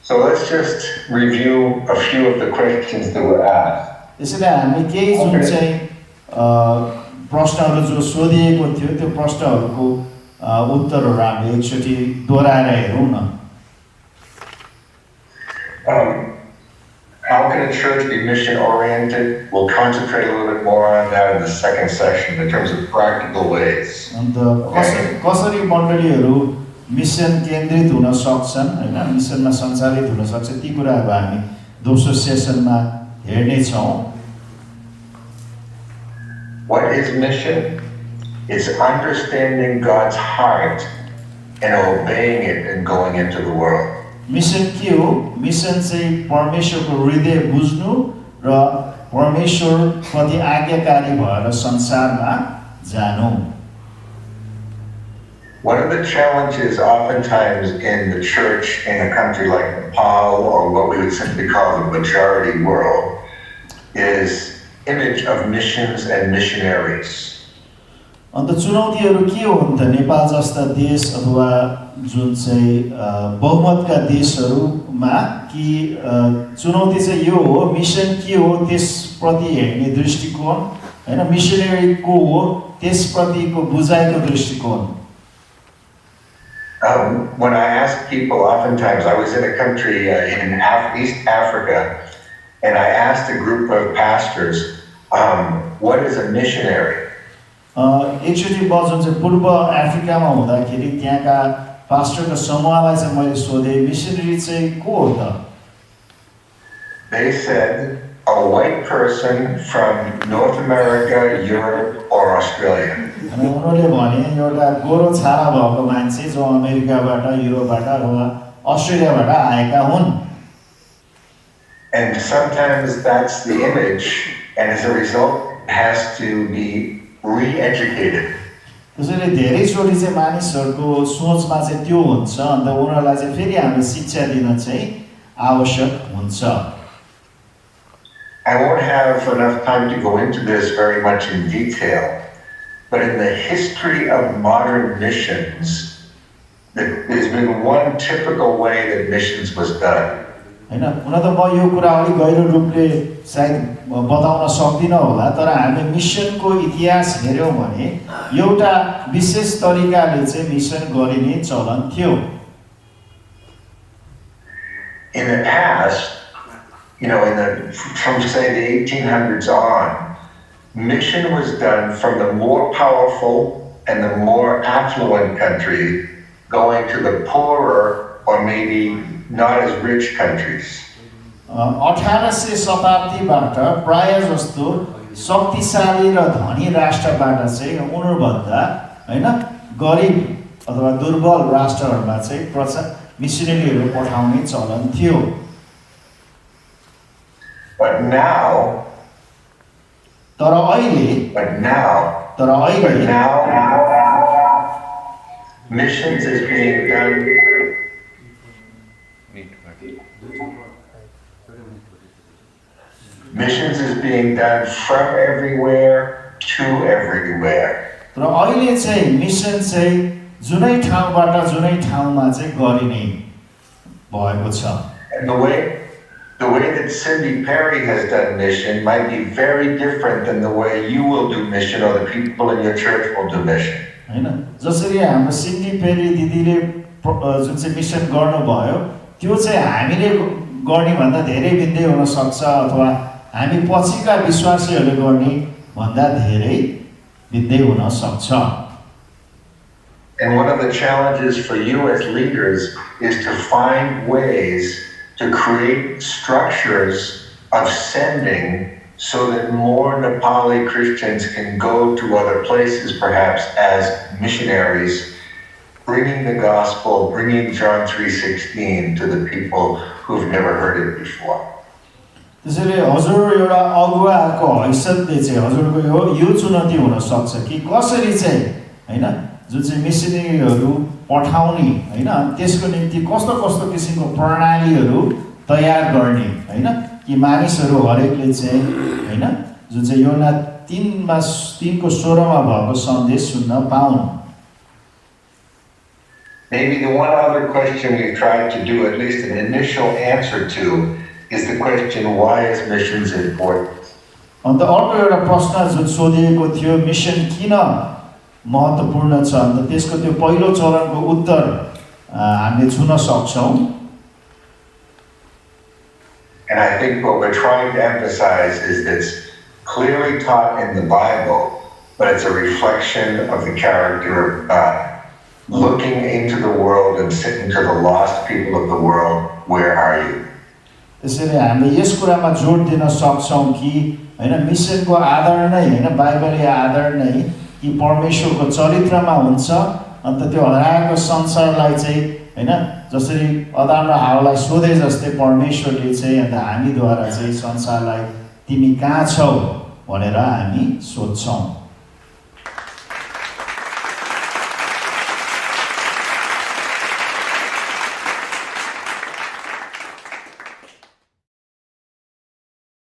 So let's just review a few of the questions that were asked. त्यसैले हामी केही जुन चाहिँ प्रश्नहरू जो सोधिएको थियो त्यो प्रश्नहरूको उत्तरहरू हामी एकचोटि दोहोऱ्याएर हेरौँ न। How can a church be mission oriented? We'll concentrate a little bit more on that in the second section in terms of practical ways. अन्त कसरी मण्डलीहरू मिसन केन्द्रित हुन सक्छन् हैन मिसनमा सञ्चालित हुन सक्छ ती कुराहरू हामी दोस्रो सेसनमा हेर्ने छौं। What is mission? It's understanding God's heart and obeying it and going into the world. Mission के हो? मिसन चाहिँ परमेश्वरको हृदय बुझ्नु र परमेश्वर प्रति आज्ञाकारी भएर संसारमा जानु। One of the challenges oftentimes in the church in a country like Nepal, or what we would simply call the majority world, is image of missions and missionaries. अन्त चुनौतीहरू के हो त नेपाल जस्ता देश अथवा जुन चाहिँ बहुमतका देशहरूमा कि चुनौती चाहिँ यो हो मिसन के हो त्यसप्रति हेर्ने दृष्टिकोण हैन मिशनरी को हो त्यसप्रतिको बुझाइको दृष्टिकोण When I ask people, oftentimes I was in a country in East Africa, and I asked a group of pastors, what is a missionary? एकचोटि म जुन चाहिँ पूर्व अफ्रिकामा हुँदाखेरि त्यहाँका पास्टरको समूहलाई चाहिँ मैले सोधेँ मिशनरी चाहिँ को हो त? They said a white person from North America, Europe, or Australia. अनि उनीहरूले भने एउटा गोरो छाला भएको मान्छे जो अमेरिकाबाट, युरोपबाट अथवा अस्ट्रेलियाबाट आएका हुन्. And sometimes that's the image, and as a result, it has to be re-educated. त्यसैले धेरैचोटि चाहिँ मानिसहरूको सोचमा चाहिँ त्यो हुन्छ अन्त उनीहरूलाई चाहिँ फेरि हामीले शिक्षा दिन चाहिँ आवश्यक हुन्छ. I won't have enough time to go into this very much in detail, but in the history of modern missions, there's been one typical way that missions was done. हैन हुन त म यो कुरा अलि गहिरो रूपले सायद बताउन सक्दिनँ होला तर हामीले मिसनको इतिहास हेर्यौं भने एउटा विशेष तरिकाले चाहिँ मिसन गरिने चलन थियो. In the past, from say the 1800s on, mission was done from the more powerful and the more affluent country going to the poorer or maybe not as rich countries. 1800 शताब्दीबाट प्राय जस्तो शक्तिशाली र धनी राष्ट्रबाट चाहिँ उनीहरुभन्दा हैन गरिब अथवा दुर्बल राष्ट्रहरुमा चाहिँ मिशनरीहरु पठाउने चलन थियो. But now missions is being done Missions is being done from everywhere to everywhere. तर अहिले चाहिँ मिशन चाहिँ जुनै ठाउँबाट जुनै ठाउँमा चाहिँ गरिने भएको छ. And the way that Cindy Perry has done mission might be very different than the way you will do mission or the people in your church will do mission. हैन जसरी हाम्रो सिन्डी पेरी दिदीले जुन चाहिँ मिशन गर्नुभयो त्यो चाहिँ हामीले गर्ने भन्दा धेरै भिन्दै हुन सक्छ अथवा हामी पछिका विश्वासीहरूले गर्ने भन्दा धेरै भिन्दै हुन सक्छ. And one of the challenges for you as leaders is to find ways to create structures of sending so that more Nepali Christians can go to other places perhaps as missionaries, bringing the gospel, bringing John 3:16 to the people who've never heard it before. त्यसैले हजुर एउटा अगुवाको हैसियतले चाहिँ हजुरको यो चुनौती हुन सक्छ कि कसरी चाहिँ हैन जुन चाहिँ मिशनरीहरु पठाउने हैन त्यसको निम्ति कस्तो कस्तो किसिमको प्रणालीहरु तयार गर्ने हैन कि मानिसहरु हरेकले चाहिँ हैन जुन चाहिँ योना 3 को 16 मा भएको सन्देश सुन्न पाउन्. Maybe the one other question we've tried to do at least an initial answer to is the question, why is missions important? अन्त अर्को एउटा प्रश्न जुन सोधिएको थियो मिशन किन महत्त्वपूर्ण छ अन्त त्यसको त्यो पहिलो चरणको उत्तर हामीले छुन सक्छौं. And I think what we're trying to emphasize is that it's clearly taught in the Bible, but it's a reflection of the character of God. Looking into the world and saying to the lost people of the world, where are you? त्यसैले हामीले यस कुरामा जोड दिन सक्छौं कि हैन मिशनको आधार नै हैन बाइबलीय आधार नै कि परमेश्वरको चरित्रमा हुन्छ अन्त त्यो हराएको संसारलाई चाहिँ हैन जसरी अदाम र हावालाई सोधे जस्तै परमेश्वरले चाहिँ अन्त हामीद्वारा चाहिँ संसारलाई तिमी कहाँ छौ भनेर हामी सोध्छौं.